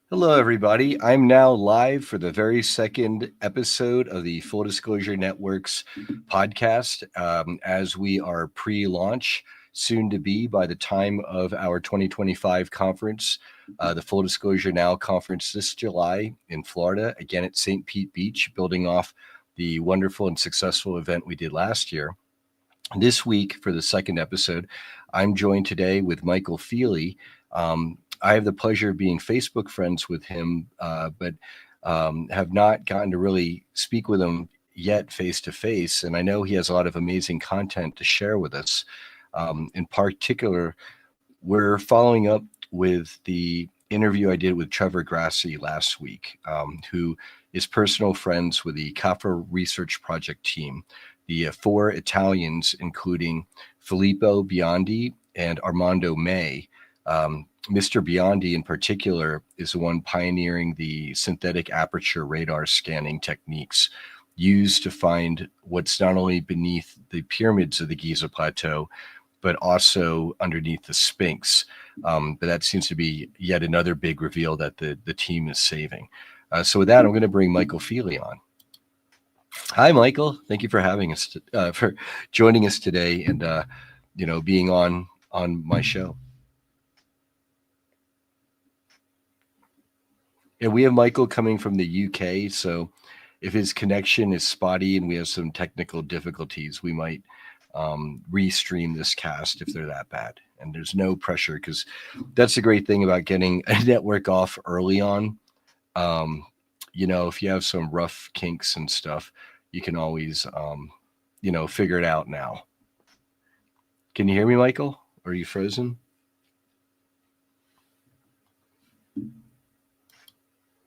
Hello, everybody. I'm now live for the very second episode of the Full Disclosure Network's podcast, as we are pre-launch, soon to be by the time of our 2025 conference, the Full Disclosure Now conference this July in Florida, again at St. Pete Beach, building off the wonderful and successful event we did last year. This week, for the second episode, I'm joined today with Michael Feeley. I have the pleasure of being Facebook friends with him, but have not gotten to really speak with him yet face to face. And I know he has a lot of amazing content to share with us. In particular, we're following up with the interview I did with Trevor Grassi last week, who is personal friends with the CAFRA Research Project team, the four Italians, including Filippo Biondi and Armando May. Mr. Biondi, in particular, is the one pioneering the synthetic aperture radar scanning techniques used to find what's not only beneath the pyramids of the Giza Plateau, but also underneath the Sphinx. But that seems to be yet another big reveal that the team is saving. So with that, I'm going to bring Michael Feeley on. Hi, Michael. Thank you for having us, for joining us today, and being on my show. And we have Michael coming from the UK, so if his connection is spotty and we have some technical difficulties, we might restream this cast if they're that bad. And there's no pressure, because that's the great thing about getting a network off early on. If you have some rough kinks and stuff, you can always, figure it out now. Can you hear me, Michael? Are you frozen?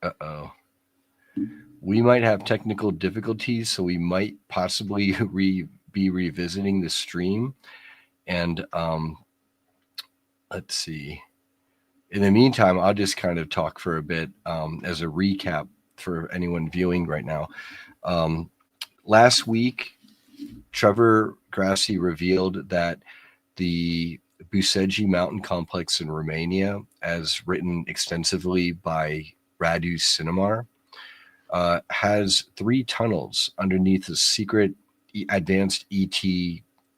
Uh-oh. We might have technical difficulties, so we might possibly be revisiting the stream. And let's see. In the meantime, I'll just kind of talk for a bit as a recap for anyone viewing right now. Last week, Trevor Grassi revealed that the Bucegi mountain complex in Romania, as written extensively by Radu Cinemar, has 3 tunnels underneath a secret advanced ET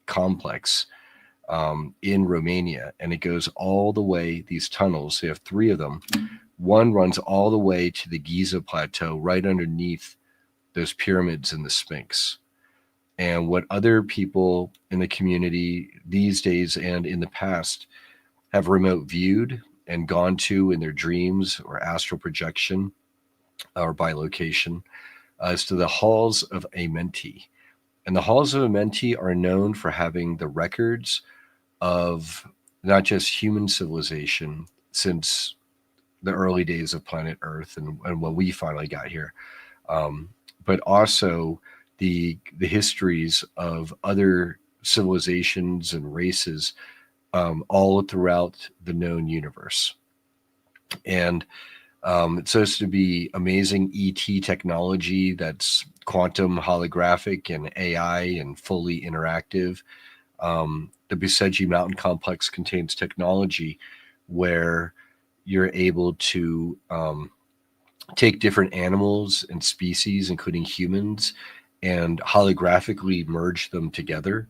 complex in Romania. And it goes all the way, these tunnels, they have 3 of them. One runs all the way to the Giza Plateau, right underneath those pyramids and the Sphinx. And what other people in the community these days and in the past have remote viewed and gone to in their dreams or astral projection or by location as to the halls of Amenti. And the halls of Amenti are known for having the records of not just human civilization since the early days of planet Earth and when we finally got here, but also the histories of other civilizations and races all throughout the known universe. And it's supposed to be amazing ET technology that's quantum holographic and AI and fully interactive. The Bucegi Mountain Complex contains technology where you're able to take different animals and species, including humans, and holographically merge them together.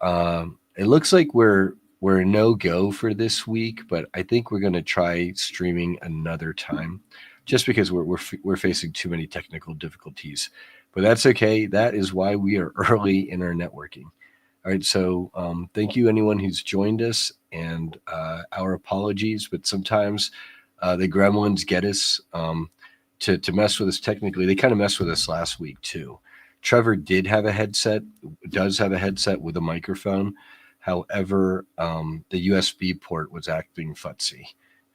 It looks like we're a no-go for this week, but I think we're going to try streaming another time, just because we're facing too many technical difficulties. But that's okay. That is why we are early in our networking. All right, so thank you anyone who's joined us, and our apologies, but sometimes the gremlins get us to mess with us technically. They kind of messed with us last week too. Trevor does have a headset with a microphone. However, the USB port was acting futzy,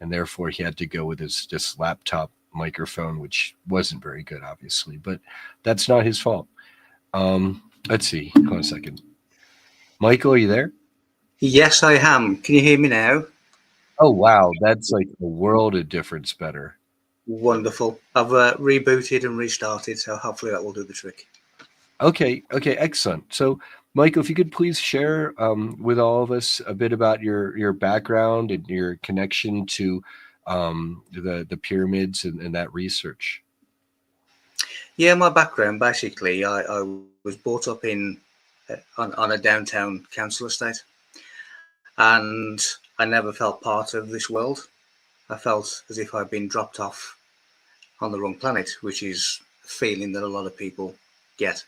and therefore he had to go with his just laptop microphone, which wasn't very good, obviously, but that's not his fault. Let's see. Hold on a second. Michael, are you there? Yes, I am. Can you hear me now? Oh, wow. That's like a world of difference better. Wonderful. I've rebooted and restarted, so hopefully that will do the trick. Okay, excellent. So, Michael, if you could please share with all of us a bit about your background and your connection to the pyramids and that research? Yeah, my background basically, I was brought up in on a downtown council estate, and I never felt part of this world. I felt as if I'd been dropped off on the wrong planet, which is a feeling that a lot of people get.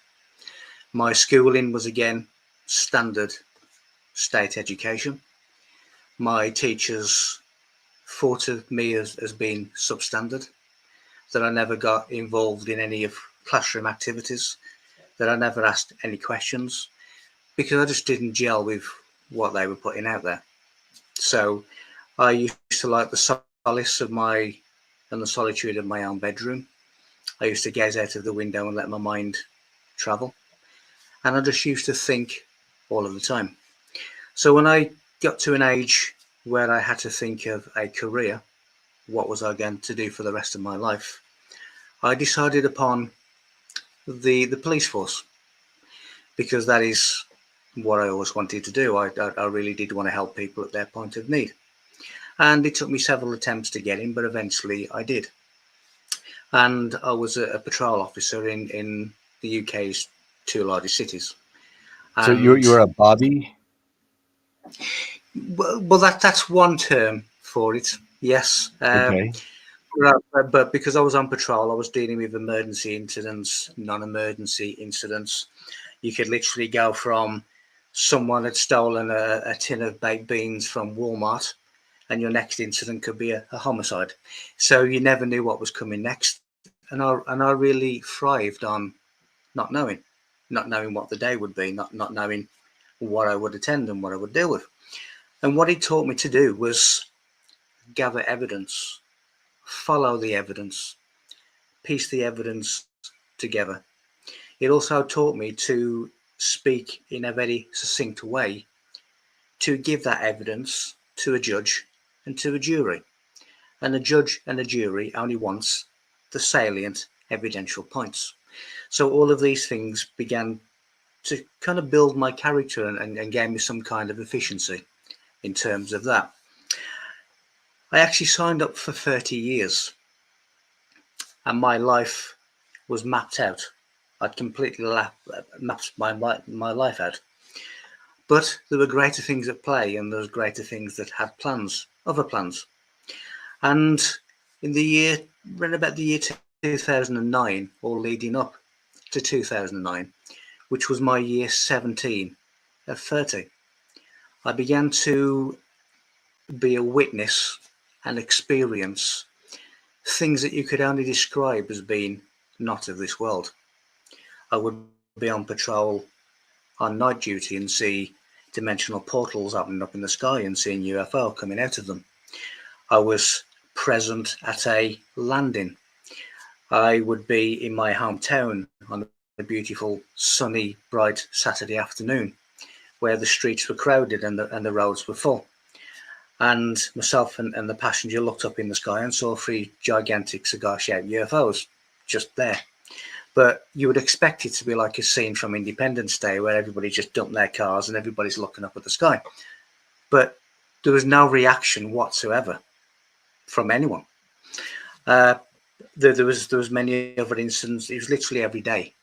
My schooling was again standard state education. My teachers thought of me as being substandard, that I never got involved in any of classroom activities, that I never asked any questions, because I just didn't gel with what they were putting out there. So I used to like the solace of and the solitude of my own bedroom. I used to gaze out of the window and let my mind travel. And I just used to think all of the time. So when I got to an age where I had to think of a career, what was I going to do for the rest of my life, I decided upon the police force, because that is what I always wanted to do. I really did want to help people at their point of need. And it took me several attempts to get in, but eventually I did. And I was a patrol officer in the UK's two largest cities. So And you're a Bobby? well, that's one term for it. Yes. Okay. But because I was on patrol, I was dealing with emergency incidents, non-emergency incidents. You could literally go from someone had stolen a tin of baked beans from Walmart, and your next incident could be a homicide. So you never knew what was coming next. And I really thrived on not knowing, not knowing what the day would be, not knowing what I would attend and what I would deal with. And what it taught me to do was gather evidence, follow the evidence, piece the evidence together. It also taught me to speak in a very succinct way, to give that evidence to a judge and to a jury. And a judge and a jury only wants the salient evidential points. So all of these things began to kind of build my character and gave me some kind of efficiency in terms of that. I actually signed up for 30 years, and my life was mapped out. I'd completely mapped my life out. But there were greater things at play, and there was greater things that had plans, other plans. And in the year, around about the year 2009, or leading up to 2009, which was my year 17 of 30, I began to be a witness and experience things that you could only describe as being not of this world. I would be on patrol on night duty and see dimensional portals opening up in the sky and seeing UFO coming out of them. I was present at a landing. I would be in my hometown on a beautiful, sunny, bright Saturday afternoon, where the streets were crowded and the roads were full. And myself and the passenger looked up in the sky and saw three gigantic cigar-shaped UFOs just there. But you would expect it to be like a scene from Independence Day, where everybody just dumped their cars and everybody's looking up at the sky. But there was no reaction whatsoever from anyone. There was many other incidents. It was literally every day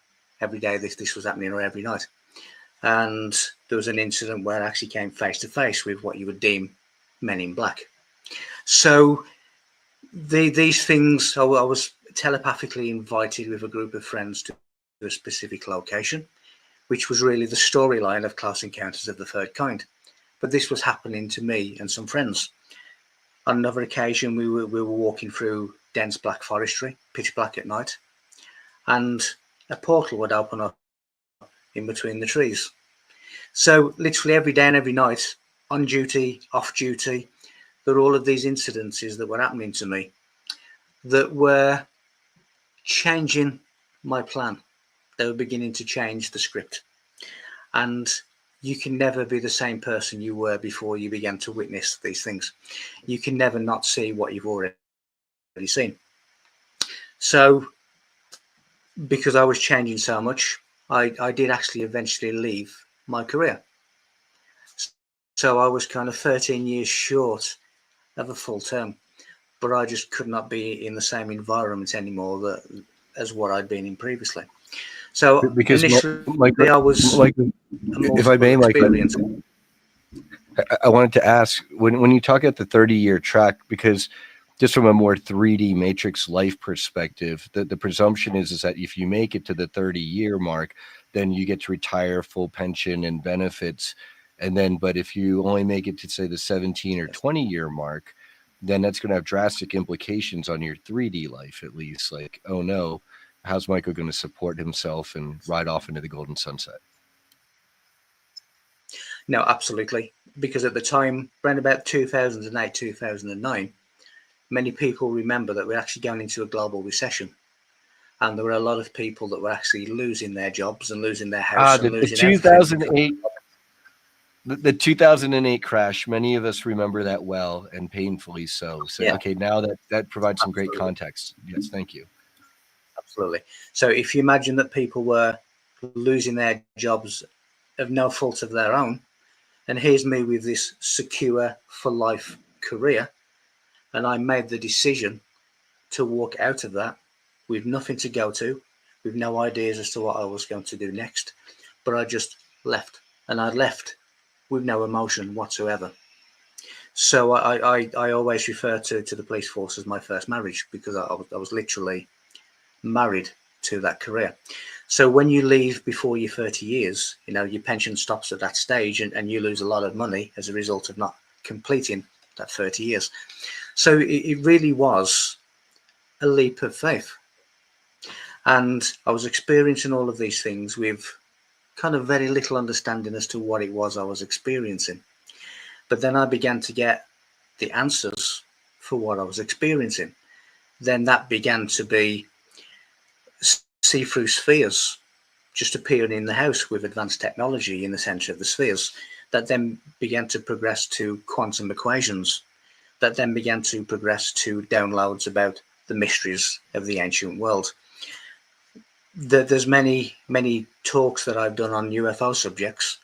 this was happening, or every night. And there was an incident where I actually came face to face with what you would deem men in black. So these things, I was telepathically invited with a group of friends to a specific location, which was really the storyline of Close Encounters of the Third Kind. But this was happening to me and some friends. On another occasion, we were walking through dense black forestry, pitch black at night, and a portal would open up in between the trees. So literally every day and every night, on duty, off duty, there were all of these incidences that were happening to me that were changing my plan. They were beginning to change the script. And you can never be the same person you were before you began to witness these things. You can never not see what you've already seen. So because I was changing so much, I did actually eventually leave my career. So I was kind of 13 years short of a full term. but I just could not be in the same environment anymore as what I'd been in previously. So Because initially, Mike, I was like, a if I multiple may, Mike, experience. I wanted to ask when you talk at the 30-year track, because just from a more 3D matrix life perspective, the presumption is that if you make it to the 30-year mark, then you get to retire, full pension and benefits. And then, but if you only make it to, say, the 17 or 20-year mark, then that's going to have drastic implications on your 3D life, at least. Like, oh no, how's Michael going to support himself and ride off into the golden sunset? No, absolutely. Because at the time, around about 2008, 2009, many people remember that we're actually going into a global recession. And there were a lot of people that were actually losing their jobs and losing their house and The losing everything. 2008 the 2008 crash, many of us remember that well, and painfully so. So, Yeah, okay, now that provides some great absolutely. context. Yes, thank you. Absolutely. So if you imagine that people were losing their jobs of no fault of their own, and here's me with this secure for life career, and I made the decision to walk out of that with nothing to go to, with no ideas as to what I was going to do next, but I just left, and I left with no emotion whatsoever. So I always refer to the police force as my first marriage, because I was literally married to that career. So when you leave before your 30 years, your pension stops at that stage, and you lose a lot of money as a result of not completing that 30 years. So it really was a leap of faith. And I was experiencing all of these things with kind of very little understanding as to what it was I was experiencing. But then I began to get the answers for what I was experiencing. Then that began to be see-through spheres just appearing in the house with advanced technology in the center of the spheres, that then began to progress to quantum equations, that then began to progress to downloads about the mysteries of the ancient world. There's many talks that I've done on UFO subjects,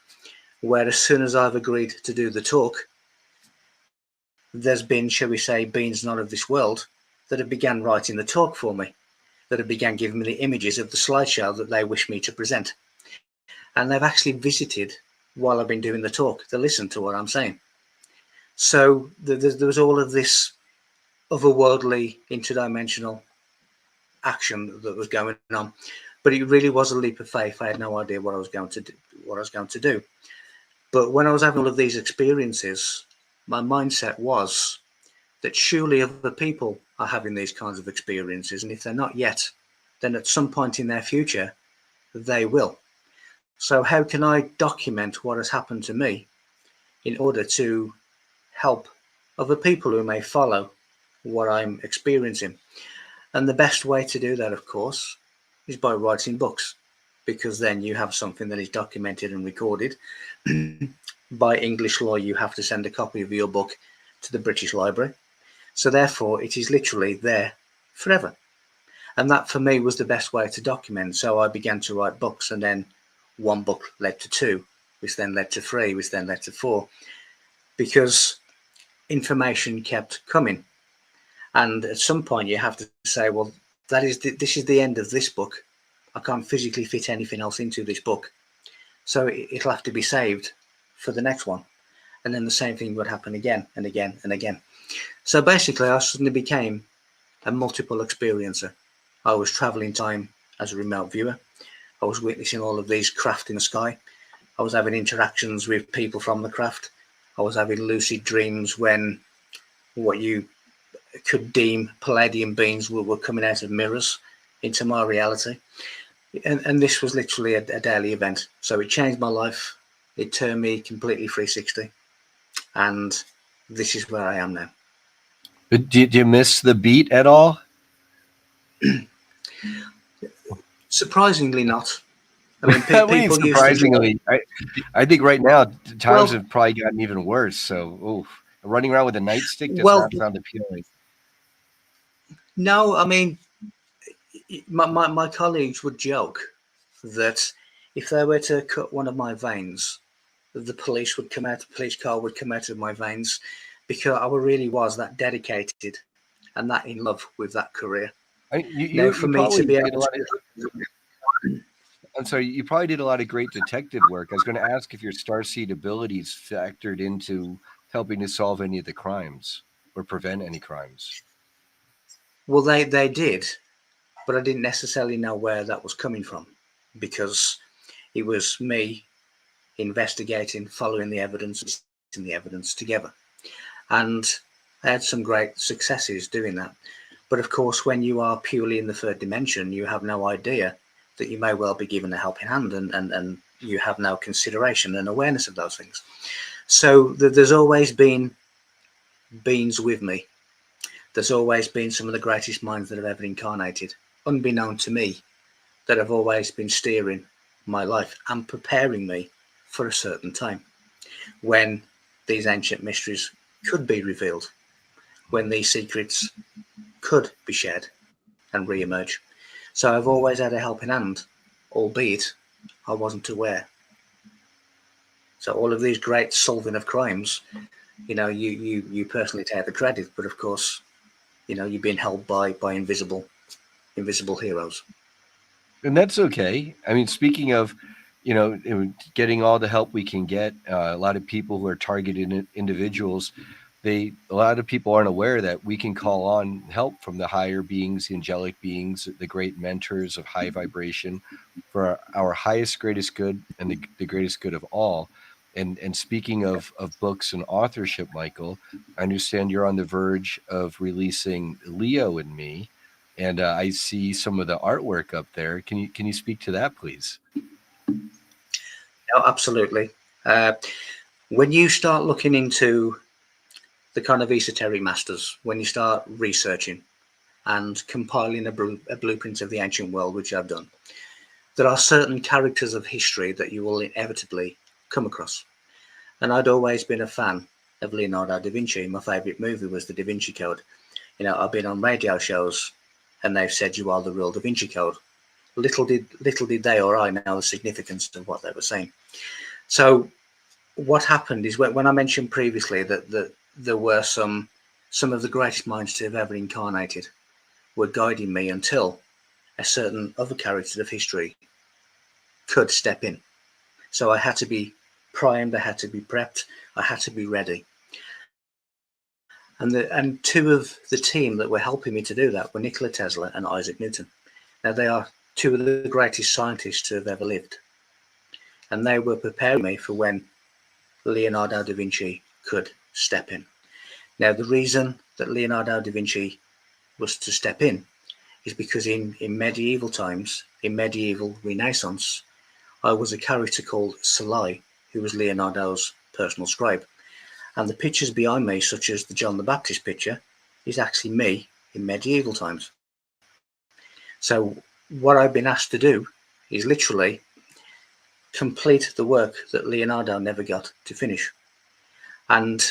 where as soon as I've agreed to do the talk, there's been, shall we say, beings not of this world that have began writing the talk for me, that have began giving me the images of the slideshow that they wish me to present. And they've actually visited while I've been doing the talk to listen to what I'm saying. So there was all of this otherworldly, interdimensional action that was going on, but it really was a leap of faith. I had no idea what I was going to do. But when I was having all of these experiences, my mindset was that surely other people are having these kinds of experiences, and if they're not yet, then at some point in their future, they will. So how can I document what has happened to me in order to help other people who may follow what I'm experiencing? And the best way to do that, of course, is by writing books, because then you have something that is documented and recorded. By English law, you have to send a copy of your book to the British Library. So therefore, it is literally there forever. And that for me was the best way to document. So I began to write books, and then one book led to two, which then led to three, which then led to four, because information kept coming. And at some point you have to say, well, this is the end of this book. I can't physically fit anything else into this book. So it'll have to be saved for the next one. And then the same thing would happen again and again and again. So basically I suddenly became a multiple experiencer. I was traveling time as a remote viewer. I was witnessing all of these craft in the sky. I was having interactions with people from the craft. I was having lucid dreams when what you could deem palladium beings were coming out of mirrors into my reality. And this was literally a daily event. So it changed my life. It turned me completely 360. And this is where I am now. But do you miss the beat at all? Surprisingly not. I mean, What do you mean people used to say, surprisingly? I think right now times well, have probably gotten even worse. So, running around with a nightstick does well, not sound appealing. no, I mean, my colleagues would joke that if they were to cut one of my veins, the police car would come out of my veins, because I really was that dedicated and that in love with that career. You Now, for you me to probably be did a able lot of. to, I'm sorry. You probably did a lot of great detective work. I was going to ask if your starseed abilities factored into helping to solve any of the crimes or prevent any crimes. well, they did, but I didn't necessarily know where that was coming from, because it was me investigating, following the evidence, and the evidence together. And I had some great successes doing that. But of course, when you are purely in the third dimension, you have no idea that you may well be given a helping hand, and you have no consideration and awareness of those things. So there's always been beings with me. There's always been some of the greatest minds that have ever incarnated, unbeknown to me, that have always been steering my life and preparing me for a certain time when these ancient mysteries could be revealed, when these secrets could be shared and re-emerge. So I've always had a helping hand, albeit I wasn't aware. So all of these great solving of crimes, you personally take the credit, but of course, you've been held by invisible heroes. And that's okay. I mean, speaking of, getting all the help we can get, a lot of people who are targeted individuals, a lot of people aren't aware that we can call on help from the higher beings, the angelic beings, the great mentors of high vibration for our highest, greatest good and the greatest good of all. And speaking of books and authorship, Michael, I understand you're on the verge of releasing Leo and Me. And I see some of the artwork up there. Can you speak to that, please? No, absolutely. Uh, when you start looking into the kind of esoteric masters, when you start researching and compiling a blueprint of the ancient world, which I've done, there are certain characters of history that you will inevitably come across. And I'd always been a fan of Leonardo da Vinci. My favourite movie was the Da Vinci Code. I've been on radio shows and they've said you are the real Da Vinci Code. Little did they or I know the significance of what they were saying. So what happened is when I mentioned previously that there were some of the greatest minds to have ever incarnated were guiding me until a certain other character of history could step in. So I had to be primed, I had to be prepped, I had to be ready. And two of the team that were helping me to do that were Nikola Tesla and Isaac Newton. Now they are two of the greatest scientists to have ever lived. And they were preparing me for when Leonardo da Vinci could step in. Now the reason that Leonardo da Vinci was to step in is because in medieval times, in medieval Renaissance, I was a character called Salai, who was Leonardo's personal scribe. And the pictures behind me, such as the John the Baptist picture, is actually me in medieval times. So what I've been asked to do is literally complete the work that Leonardo never got to finish. And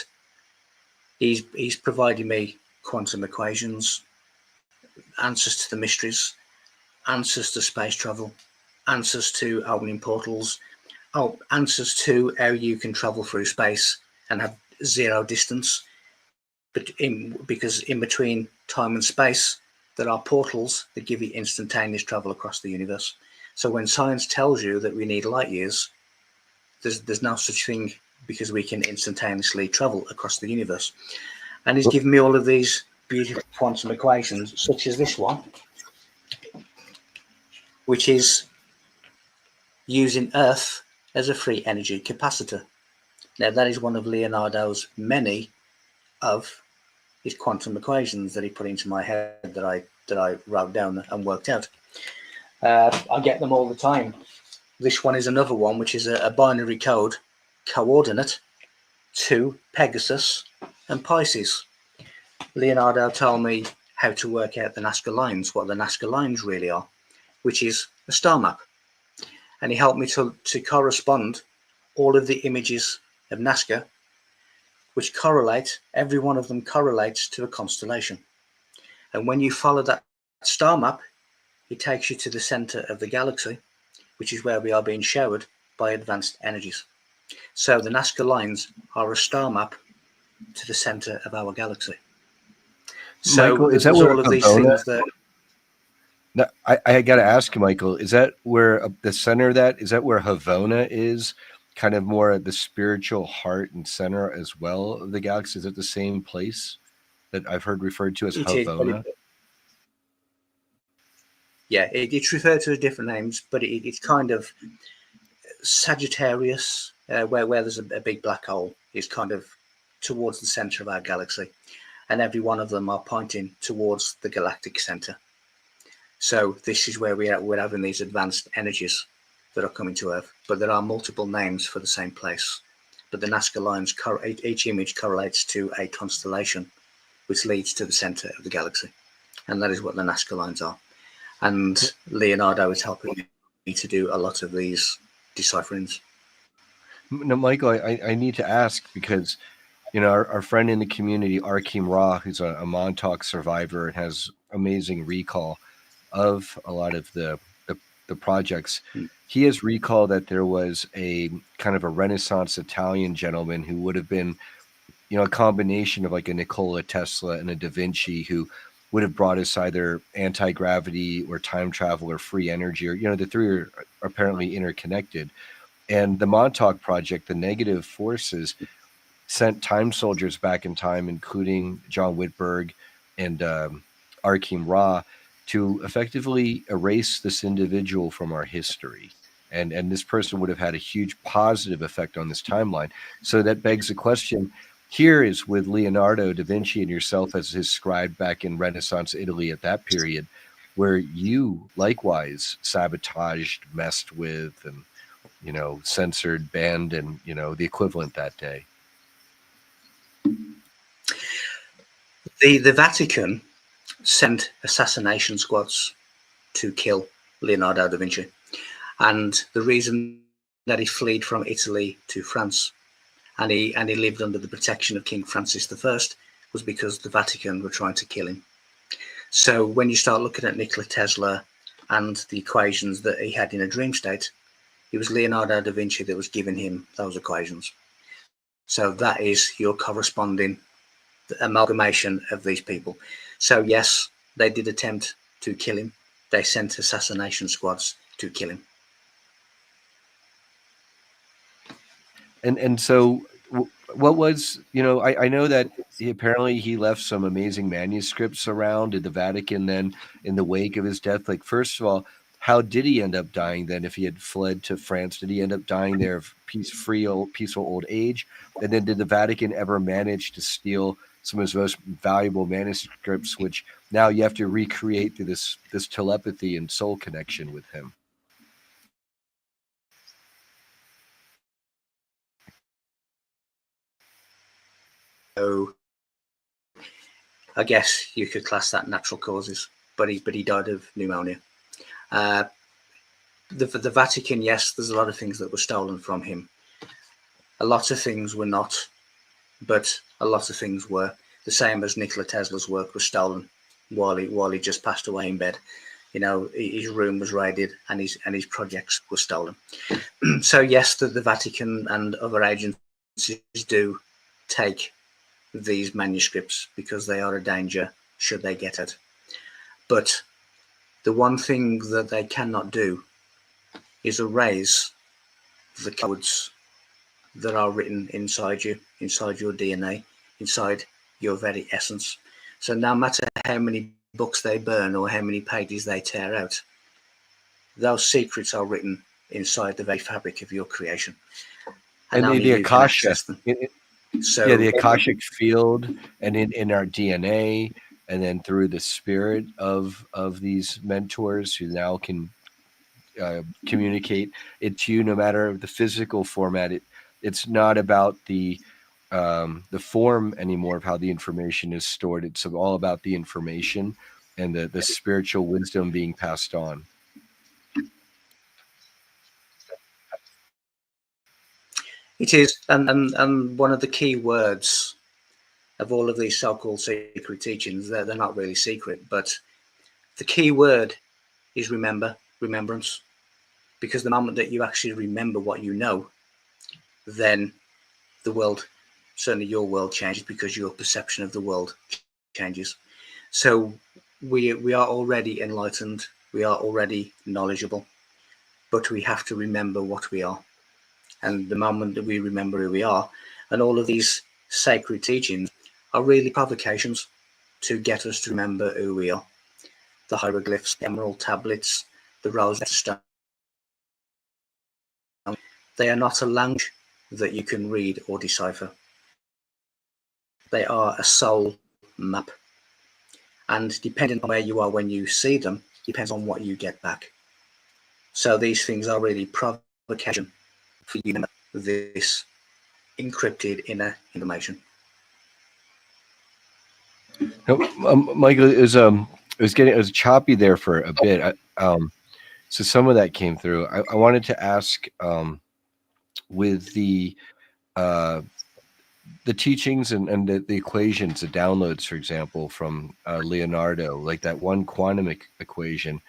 he's provided me quantum equations, answers to the mysteries, answers to space travel, answers to opening portals, answers to how you can travel through space and have zero distance. But because in between time and space, there are portals that give you instantaneous travel across the universe. So when science tells you that we need light years, there's no such thing, because we can instantaneously travel across the universe. And he's given me all of these beautiful quantum equations, such as this one, which is using Earth as a free energy capacitor. Now that is one of Leonardo's many of his quantum equations that he put into my head that I wrote down and worked out. I get them all the time. This one is another one, which is a binary code coordinate to Pegasus and Pisces. Leonardo told me how to work out the Nazca lines, what the Nazca lines really are, which is a star map. And he helped me to correspond all of the images of Nazca, which correlate, every one of them correlates to a constellation. And when you follow that star map, it takes you to the center of the galaxy, which is where we are being showered by advanced energies. So the Nazca lines are a star map to the center of our galaxy. So Michael, is that there's where all of these Havona? things that No, I got to ask you, Michael, is that where the center of that, is that where Havona is? Kind of more at the spiritual heart and center as well of the galaxy? Is it the same place that I've heard referred to as it is, but Havona? it's referred to as different names, but it's kind of Sagittarius, where there's a big black hole, is kind of towards the center of our galaxy, and every one of them are pointing towards the galactic center. So this is where we're having these advanced energies that are coming to Earth, but there are multiple names for the same place. But the Nazca lines, each image correlates to a constellation, which leads to the center of the galaxy, and that is what the Nazca lines are. And Leonardo is helping me to do a lot of these decipherings. No, Michael, I need to ask because, our friend in the community, Arkim Ra, who's a Montauk survivor and has amazing recall of a lot of the projects, he has recalled that there was a kind of a Renaissance Italian gentleman who would have been, a combination of like a Nikola Tesla and a Da Vinci, who would have brought us either anti-gravity or time travel or free energy, or, the three are apparently interconnected. And the Montauk Project, the negative forces, sent time soldiers back in time, including John Whitberg and Arkim Ra, to effectively erase this individual from our history. And this person would have had a huge positive effect on this timeline. So that begs the question here is with Leonardo da Vinci and yourself as his scribe back in Renaissance Italy at that period, where you likewise sabotaged, messed with, and censored, banned, and the equivalent that day. The Vatican sent assassination squads to kill Leonardo da Vinci, and the reason that he fled from Italy to France and he lived under the protection of King Francis I was because the Vatican were trying to kill him. So when you start looking at Nikola Tesla and the equations that he had in a dream state, it was Leonardo da Vinci that was giving him those equations. So that is your corresponding amalgamation of these people. So yes, they did attempt to kill him. They sent assassination squads to kill him. And so what was, I know that apparently he left some amazing manuscripts around in the Vatican then in the wake of his death. Like, first of all, how did he end up dying then? If he had fled to France, did he end up dying there of peaceful old age? And then did the Vatican ever manage to steal some of his most valuable manuscripts, which now you have to recreate through this telepathy and soul connection with him? So I guess you could class that natural causes, but he died of pneumonia. The Vatican, yes, there's a lot of things that were stolen from him. A lot of things were not, but a lot of things were. The same as Nikola Tesla's work was stolen while he just passed away in bed. His room was raided and his projects were stolen. So yes, the Vatican and other agencies do take these manuscripts because they are a danger should they get it. But the one thing that they cannot do is erase the codes that are written inside you, inside your DNA, inside your very essence. So no matter how many books they burn or how many pages they tear out, those secrets are written inside the very fabric of your creation. And only the you can Akasha, access them. yeah, the Akashic field, and in our DNA, and then through the spirit of these mentors who now can communicate it to you, no matter the physical format. It's not about the form anymore of how the information is stored. It's all about the information and the spiritual wisdom being passed on. It is, and one of the key words of all of these so-called secret teachings, they're not really secret, but the key word is remembrance, because the moment that you actually remember what you know, then the world, certainly your world, changes because your perception of the world changes. So we are already enlightened, we are already knowledgeable, but we have to remember what we are. And the moment that we remember who we are, and all of these sacred teachings are really provocations to get us to remember who we are. The hieroglyphs, the emerald tablets, the rose stone, they are not a language that you can read or decipher. They are a soul map. And depending on where you are when you see them, depends on what you get back. So these things are really provocation for you to remember this encrypted inner information. No, Michael, it was choppy there for a bit. So some of that came through. I wanted to ask, with the teachings and the equations, the downloads, for example, from Leonardo, like that one quantum equation.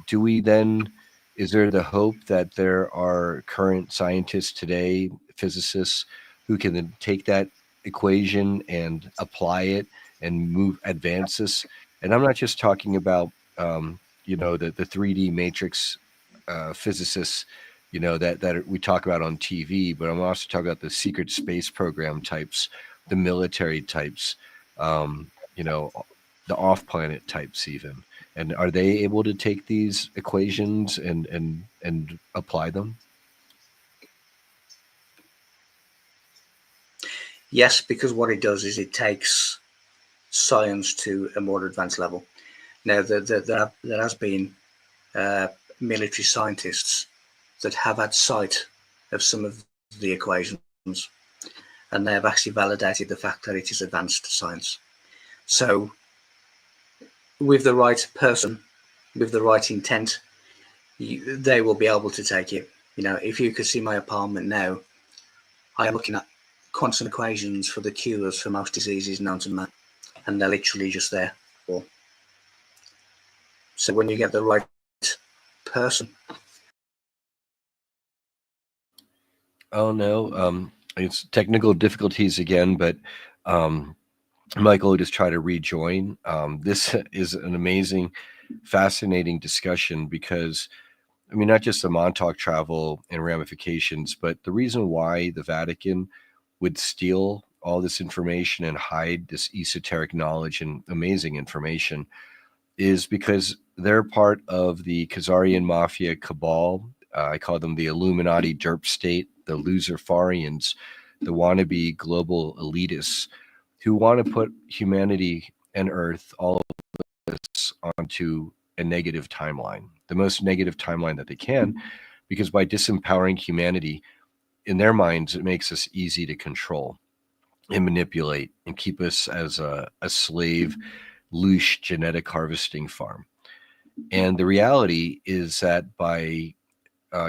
Do we then? Is there the hope that there are current scientists today, physicists, who can then take that equation and apply it and advance this? And I'm not just talking about the 3D matrix physicists, that we talk about on TV, but I'm also talking about the secret space program types, the military types, um, you know, the off-planet types even. And are they able to take these equations and apply them? Yes, because what it does is it takes science to a more advanced level. Now, there has been uh, military scientists that have had sight of some of the equations, and they have actually validated the fact that it is advanced science. So, with the right person, with the right intent, they will be able to take it. If you could see my apartment now, I am looking at quantum equations for the cures for most diseases known to man, and they're literally just there. So when you get the right person. Oh no, it's technical difficulties again, but Michael will just try to rejoin. This is an amazing, fascinating discussion because, I mean, not just the Montauk travel and ramifications, but the reason why the Vatican would steal all this information and hide this esoteric knowledge and amazing information is because they're part of the Khazarian mafia cabal. I call them the Illuminati derp state, the Loserians, the wannabe global elitists who want to put humanity and Earth, all of this, onto a negative timeline, the most negative timeline that they can, because by disempowering humanity, in their minds, it makes us easy to control and manipulate and keep us as a slave, loose genetic harvesting farm. And the reality is that by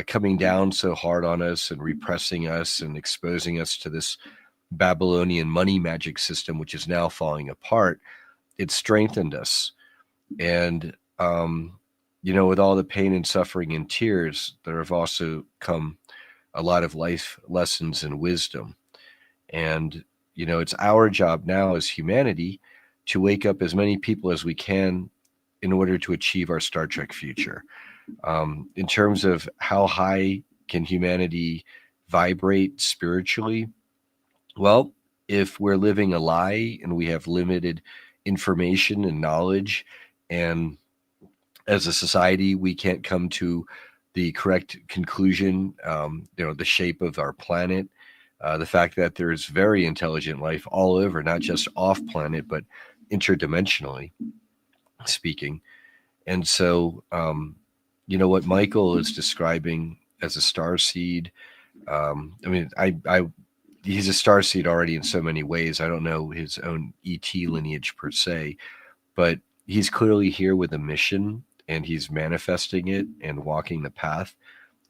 coming down so hard on us and repressing us and exposing us to this Babylonian money magic system, which is now falling apart, it strengthened us. And, with all the pain and suffering and tears, there have also come a lot of life lessons and wisdom. And, it's our job now as humanity to wake up as many people as we can in order to achieve our Star Trek future. In terms of how high can humanity vibrate spiritually, well, if we're living a lie and we have limited information and knowledge, and as a society we can't come to the correct conclusion, the shape of our planet, the fact that there's very intelligent life all over, not just off planet, but interdimensionally speaking. And so, what Michael is describing as a star seed, I mean, he's a star seed already in so many ways. I don't know his own ET lineage per se, but he's clearly here with a mission and he's manifesting it and walking the path.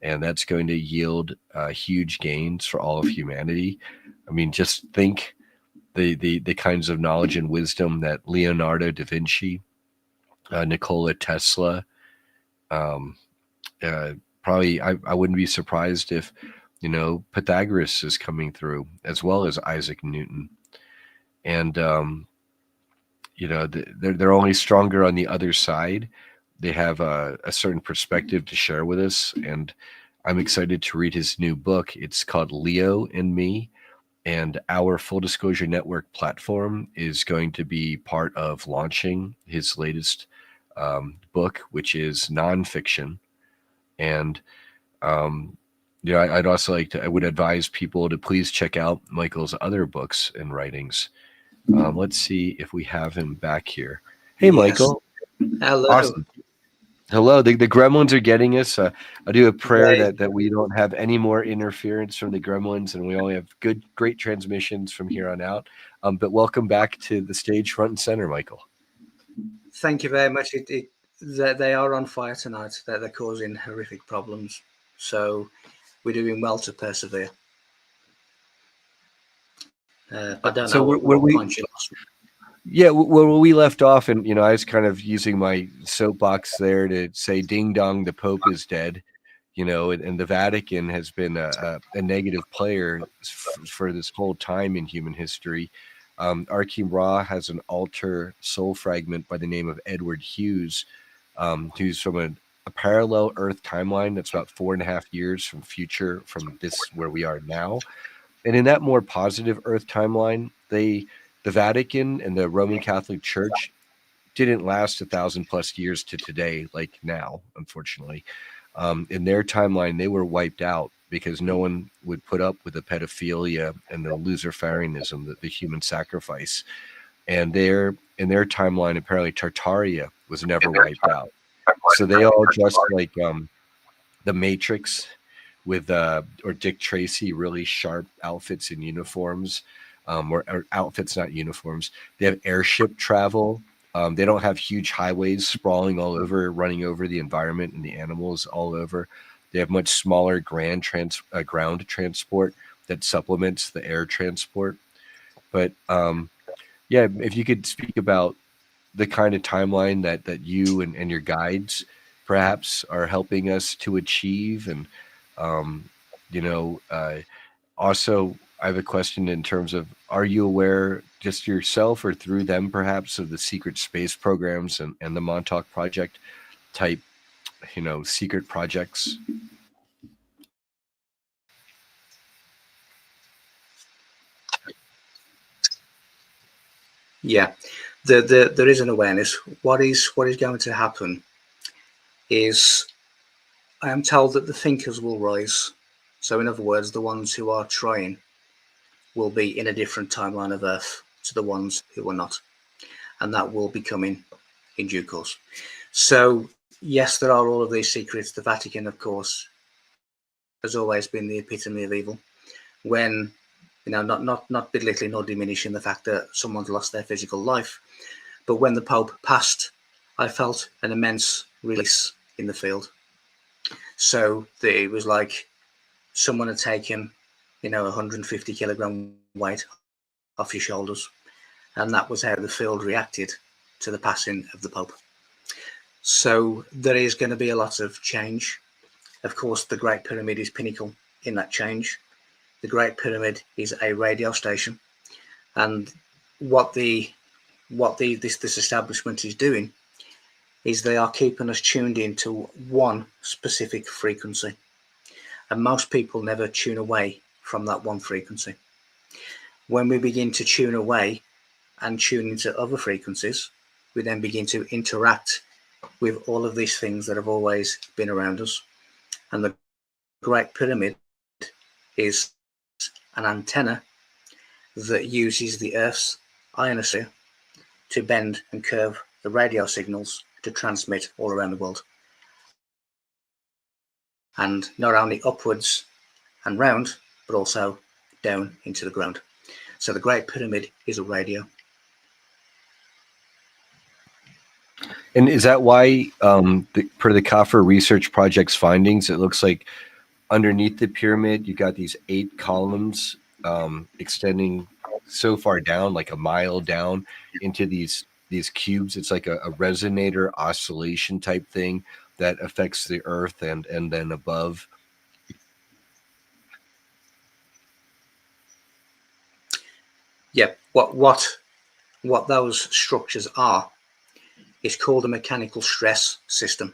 And that's going to yield huge gains for all of humanity. I mean, just think the kinds of knowledge and wisdom that Leonardo da Vinci, Nikola Tesla, um, probably I wouldn't be surprised if Pythagoras is coming through, as well as Isaac Newton. And they're only stronger on the other side. They have a certain perspective to share with us, and I'm excited to read his new book. It's called Leo and Me, and our Full Disclosure Network platform is going to be part of launching his latest book, which is nonfiction. And I would advise people to please check out Michael's other books and writings. Let's see if we have him back here. Hey, Yes. Michael. Hello. Awesome. Hello. The gremlins are getting us. I do a prayer Right. that we don't have any more interference from the gremlins, and we only have great transmissions from here on out. But welcome back to the stage, front and center, Michael. Thank you very much. They are on fire tonight. They're causing horrific problems. So we're doing well to persevere. I don't So know where what point you lost. Yeah, where we left off, and I was kind of using my soapbox there to say, "Ding dong, the Pope is dead," and the Vatican has been a negative player for this whole time in human history. Arkim Ra has an altar soul fragment by the name of Edward Hughes, who's from a parallel Earth timeline that's about 4.5 years from this where we are now. And in that more positive Earth timeline, the Vatican and the Roman Catholic Church didn't last 1,000+ years to today, like now, unfortunately. In their timeline, they were wiped out because no one would put up with the pedophilia and the Luciferianism, the human sacrifice. And in their timeline, apparently Tartaria was never wiped out. So they all dressed like the Matrix with or Dick Tracy, really sharp outfits and uniforms, or outfits, not uniforms. They have airship travel. They don't have huge highways sprawling all over, running over the environment and the animals all over. They have much smaller ground transport that supplements the air transport. But yeah, if you could speak about the kind of timeline that you and your guides perhaps are helping us to achieve. And um, you know also, I have a question in terms of, are you aware just yourself or through them perhaps of the secret space programs and the Montauk Project type secret projects? Yeah, there is an awareness. What is going to happen is, I am told that the thinkers will rise. So in other words, the ones who are trying will be in a different timeline of Earth to the ones who are not, and that will be coming in due course. So yes, there are all of these secrets. The Vatican, of course, has always been the epitome of evil. When not belittling or diminishing the fact that someone's lost their physical life, but when the Pope passed, I felt an immense release in the field. So it was like someone had taken, 150 kilogram weight off your shoulders, and that was how the field reacted to the passing of the Pope. So there is going to be a lot of change. Of course, the Great Pyramid is pinnacle in that change. The Great Pyramid is a radio station, and what this establishment is doing is they are keeping us tuned into one specific frequency, and most people never tune away from that one frequency. When we begin to tune away and tune into other frequencies, we then begin to interact with all of these things that have always been around us. And the Great Pyramid is an antenna that uses the Earth's ionosphere to bend and curve the radio signals to transmit all around the world. And not only upwards and round, but also down into the ground. So the Great Pyramid is a radio. And is that why, per the Kaffer Research Project's findings, it looks like underneath the pyramid, you got these 8 columns extending so far down, like a mile down into these cubes? It's like a resonator oscillation type thing that affects the Earth and then above. Yeah. What what those structures are is called a mechanical stress system.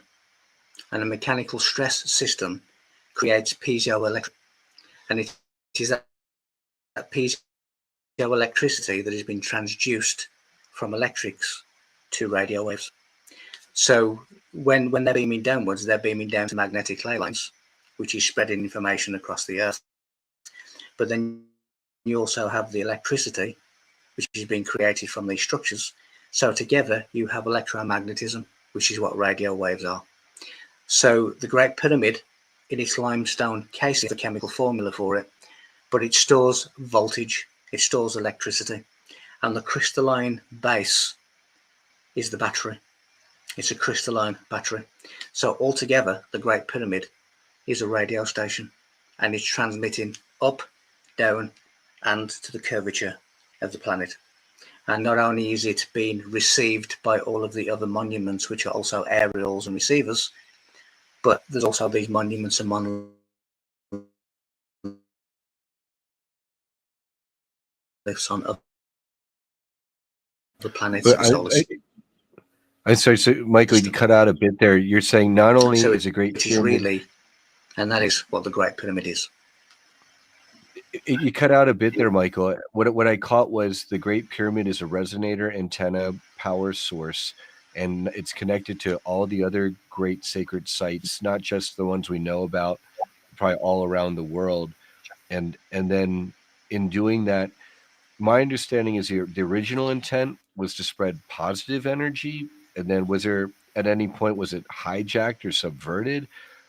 And a mechanical stress system creates piezoelectricity. And it is that piezoelectricity that has been transduced from electrics to radio waves. So when they're beaming downwards, they're beaming down to magnetic ley lines, which is spreading information across the earth. But then you also have the electricity, which is being created from these structures. So together you have electromagnetism, which is what radio waves are. So the Great Pyramid, in its limestone casing, is the chemical formula for it, but it stores voltage, it stores electricity, and the crystalline base is the battery. It's a crystalline battery. So altogether, the Great Pyramid is a radio station, and it's transmitting up, down, and to the curvature of the planet. And not only is it being received by all of the other monuments, which are also aerials and receivers, but there's also these monuments and monoliths on other planets of the solar system. I'm sorry, so Michael, you cut out a bit there. You're saying not only So is a Great it is Pyramid, really, and that is what the Great Pyramid is. you cut out a bit there, Michael. What I caught was the Great Pyramid is a resonator antenna power source, and it's connected to all the other great sacred sites, not just the ones we know about, probably all around the world. And then in doing that, my understanding is the original intent was to spread positive energy, and then was there at any point was it hijacked or subverted,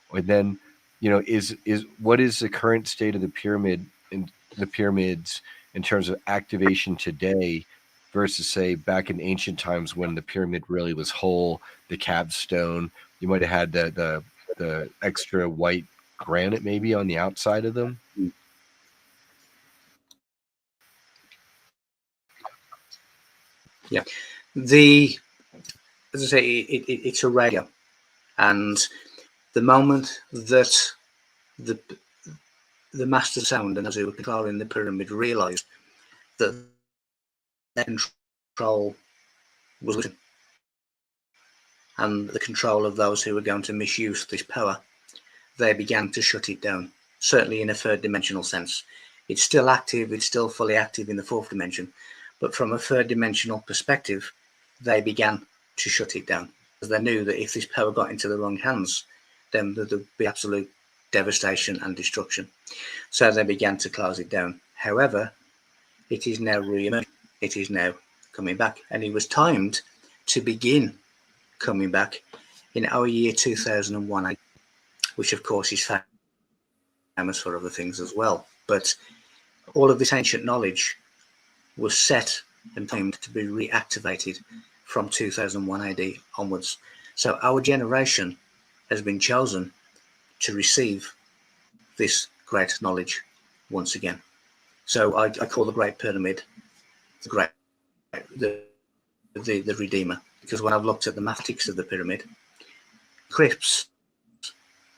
or then is what is the current state of the pyramid in the pyramids in terms of activation today versus say back in ancient times when the pyramid really was whole, the capstone, you might have had the extra white granite maybe on the outside of them. Yeah, as I say, it's a radio, and the moment that the master sound and those who were controlling the pyramid realised that their control was losing, and the control of those who were going to misuse this power, they began to shut it down. Certainly in a third dimensional sense, it's still active, it's still fully active in the fourth dimension, but from a third dimensional perspective, they began to shut it down, because they knew that if this power got into the wrong hands, then there would be absolute devastation and destruction. So they began to close it down. However, it is now re-emerging. It is now coming back, and it was timed to begin coming back in our year 2001, which of course is famous for other things as well. But all of this ancient knowledge was set and timed to be reactivated from 2001 AD onwards. So our generation has been chosen to receive this great knowledge once again. So I call the Great Pyramid the Redeemer, because when I've looked at the mathematics of the pyramid, crypts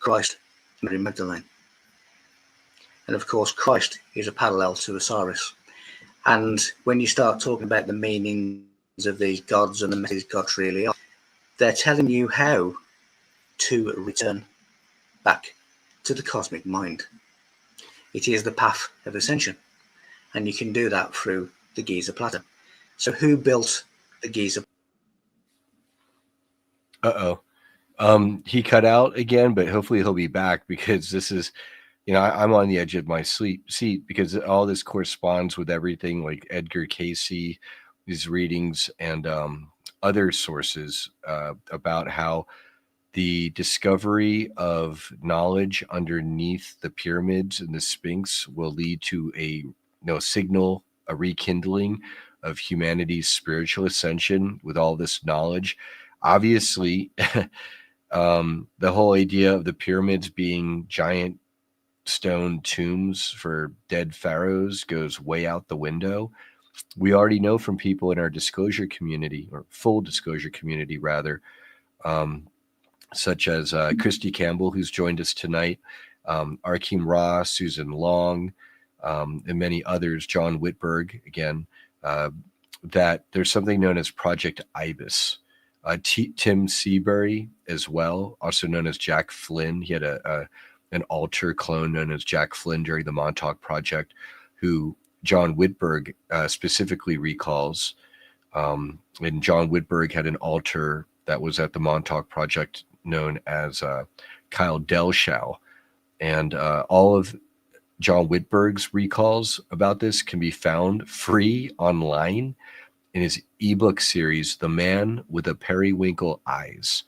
Christ, Mary Magdalene, and of course Christ is a parallel to Osiris. And when you start talking about the meanings of these gods and the messages gods really are, they're telling you how to return back to the cosmic mind. It is the path of ascension, and you can do that through the Giza Plateau. So who built the Giza? He cut out again, but hopefully he'll be back, because this is, I'm on the edge of my seat because all this corresponds with everything like Edgar Cayce, these readings, and other sources about how the discovery of knowledge underneath the pyramids and the Sphinx will lead to a signal, a rekindling of humanity's spiritual ascension with all this knowledge. Obviously, the whole idea of the pyramids being giant stone tombs for dead pharaohs goes way out the window. We already know from people in our disclosure community, or full disclosure community rather, such as Christy Campbell, who's joined us tonight, Arkeem Ross, Susan Long, and many others, John Whitberg, again, that there's something known as Project Ibis. Tim Seabury as well, also known as Jack Flynn. He had an alter clone known as Jack Flynn during the Montauk Project, who John Whitberg specifically recalls. And John Whitberg had an alter that was at the Montauk Project known as Kyle Delshow. And all of John Whitberg's recalls about this can be found free online in his ebook series, The Man with the Periwinkle Eyes.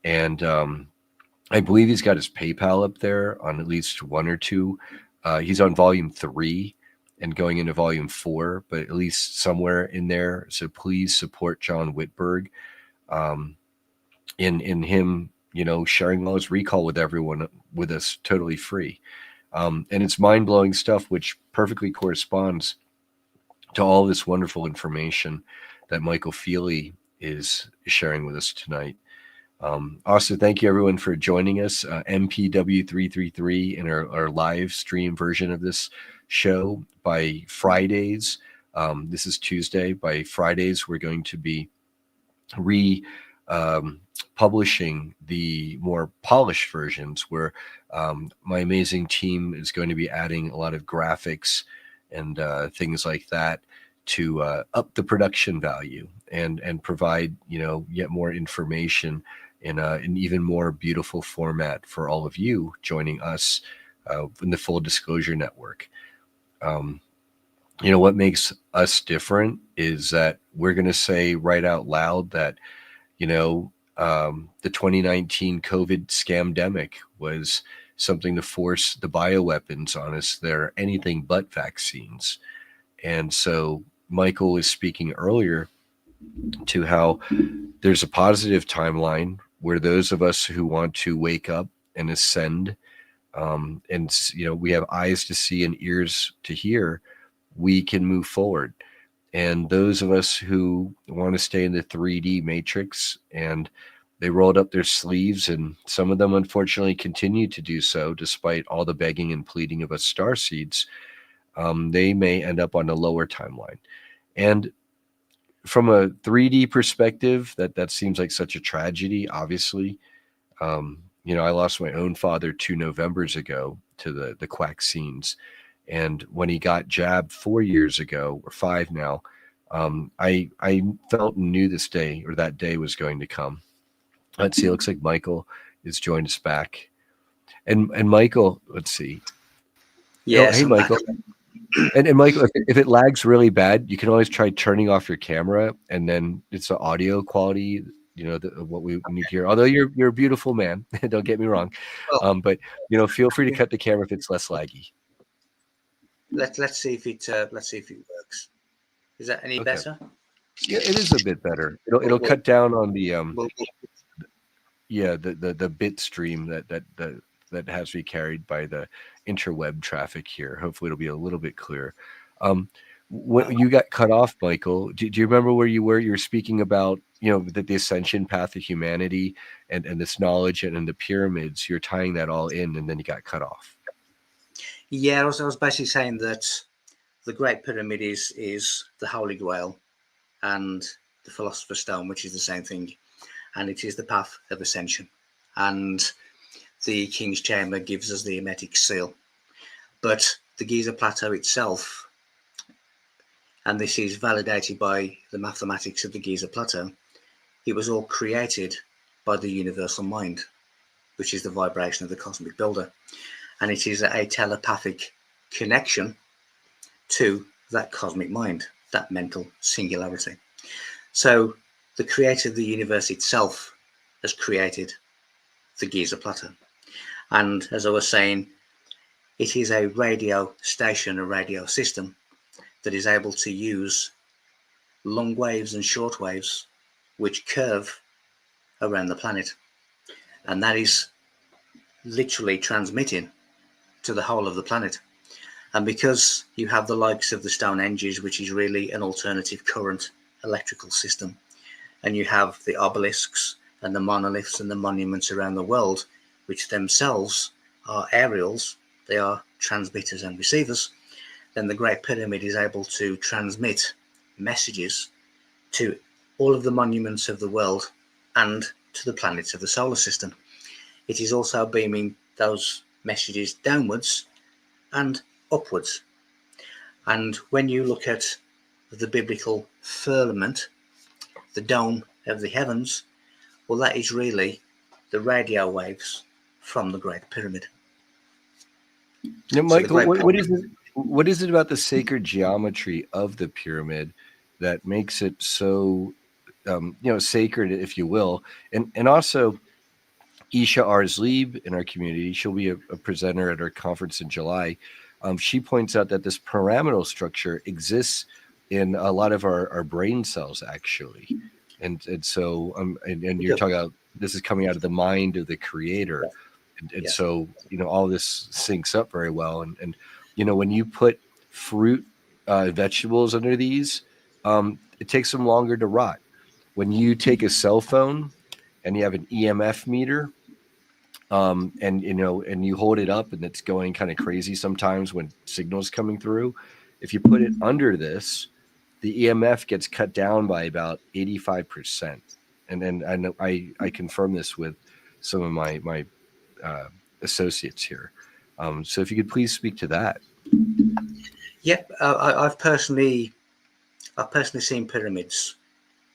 And I believe he's got his PayPal up there on at least one or two. He's on volume 3 and going into volume 4, but at least somewhere in there. So please support John Whitberg in him, sharing all his recall with everyone with us totally free. And it's mind-blowing stuff, which perfectly corresponds to all this wonderful information that Michael Feeley is sharing with us tonight. Also, thank you everyone for joining us. MPW333 in our live stream version of this show by Fridays. This is Tuesday. By Fridays, we're going to be publishing the more polished versions where my amazing team is going to be adding a lot of graphics and things like that to up the production value and provide yet more information in an even more beautiful format for all of you joining us in the Full Disclosure Network. What makes us different is that we're going to say right out loud that the 2019 COVID scamdemic was something to force the bioweapons on us. They're anything but vaccines. And so Michael was speaking earlier to how there's a positive timeline where those of us who want to wake up and ascend, and we have eyes to see and ears to hear, we can move forward. And those of us who want to stay in the 3D matrix, and they rolled up their sleeves, and some of them unfortunately continue to do so despite all the begging and pleading of us starseeds, they may end up on a lower timeline. And from a 3D perspective, that seems like such a tragedy, obviously. I lost my own father 2 Novembers ago to the quack-scenes. And when he got jabbed 4 years ago, or 5 now, I felt and knew this day or that day was going to come. Let's see. It looks like Michael has joined us back. And Michael, let's see. Yes, hey, I'm Michael. back. And Michael, if it lags really bad, you can always try turning off your camera, and then it's the audio quality, what we need to hear. Although you're a beautiful man, don't get me wrong. Well, But feel free to cut the camera if it's less laggy. let's see if it works. Is that any Okay. better? Yeah, it is a bit better. It'll cut down on the the bit stream that has to be carried by the interweb traffic here. Hopefully it'll be a little bit clearer. When you got cut off, Michael, do you remember where you were? You were speaking about, the ascension path of humanity and this knowledge and the pyramids. You're tying that all in, and then you got cut off. Yeah, I was basically saying that the Great Pyramid is the Holy Grail and the Philosopher's Stone, which is the same thing. And it is the path of ascension. And the King's Chamber gives us the hermetic seal. But the Giza Plateau itself, and this is validated by the mathematics of the Giza Plateau, it was all created by the universal mind, which is the vibration of the cosmic builder. And it is a telepathic connection to that cosmic mind, that mental singularity. So the creator of the universe itself has created the Giza Plateau. And as I was saying, it is a radio station, a radio system that is able to use long waves and short waves which curve around the planet. And that is literally transmitting to the whole of the planet. And because you have the likes of the Stonehenges, which is really an alternative current electrical system, and you have the obelisks and the monoliths and the monuments around the world, which themselves are aerials, they are transmitters and receivers, then the Great Pyramid is able to transmit messages to all of the monuments of the world and to the planets of the solar system. It is also beaming those messages downwards and upwards. And when you look at the biblical firmament, the dome of the heavens, well, that is really the radio waves from the Great Pyramid. You know, Michael, what is it about the sacred geometry of the pyramid that makes it so, sacred, if you will? And also, Isha Arzlieb in our community, she'll be a presenter at our conference in July. She points out that this pyramidal structure exists in a lot of our brain cells, actually. And so, and you're talking about this is coming out of the mind of the creator. And so, all this syncs up very well. And when you put fruit, vegetables under these, it takes them longer to rot. When you take a cell phone and you have an EMF meter, and you hold it up and it's going kind of crazy sometimes when signals coming through, if you put it under this, the EMF gets cut down by about 85%. And then I know I confirm this with some of my associates here. So if you could please speak to that. Yep, I've personally seen pyramids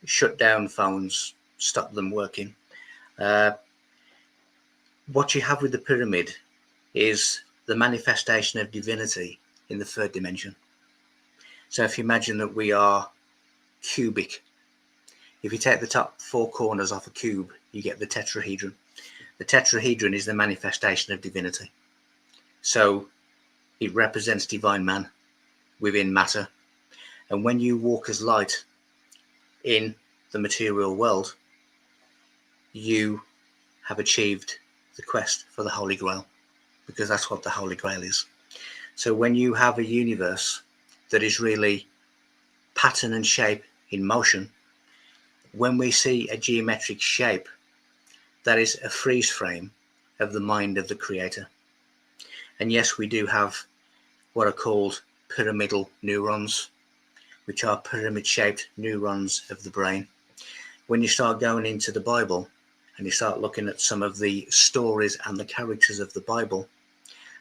shut down phones, stop them working. What you have with the pyramid is the manifestation of divinity in the third dimension. So if you imagine that we are cubic, if you take the top four corners off a cube, you get the tetrahedron. The tetrahedron is the manifestation of divinity. So it represents divine man within matter. And when you walk as light in the material world, you have achieved the quest for the Holy Grail, because that's what the Holy Grail is. So when you have a universe that is really pattern and shape in motion, when we see a geometric shape, that is a freeze frame of the mind of the creator. And yes, we do have what are called pyramidal neurons, which are pyramid-shaped neurons of the brain. When you start going into the Bible and you start looking at some of the stories and the characters of the Bible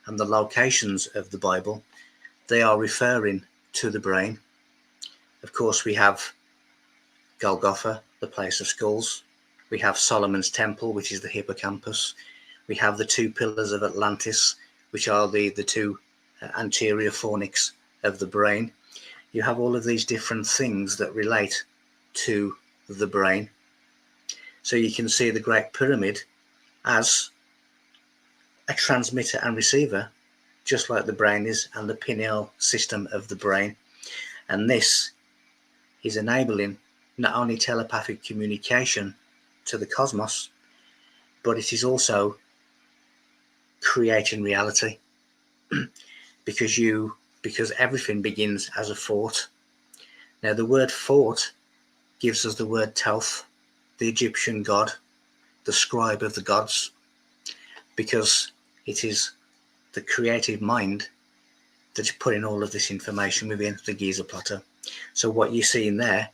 and the locations of the Bible, they are referring to the brain. Of course, we have Golgotha, the place of skulls. We have Solomon's Temple, which is the hippocampus. We have the two pillars of Atlantis, which are the two anterior fornix of the brain. You have all of these different things that relate to the brain. So you can see the Great Pyramid as a transmitter and receiver, just like the brain is, and the pineal system of the brain. And this is enabling not only telepathic communication to the cosmos, but it is also creating reality. because everything begins as a thought. Now the word thought gives us the word Thoth, the Egyptian god, the scribe of the gods, because it is the creative mind that's putting all of this information within the Giza Plateau. So what you see in there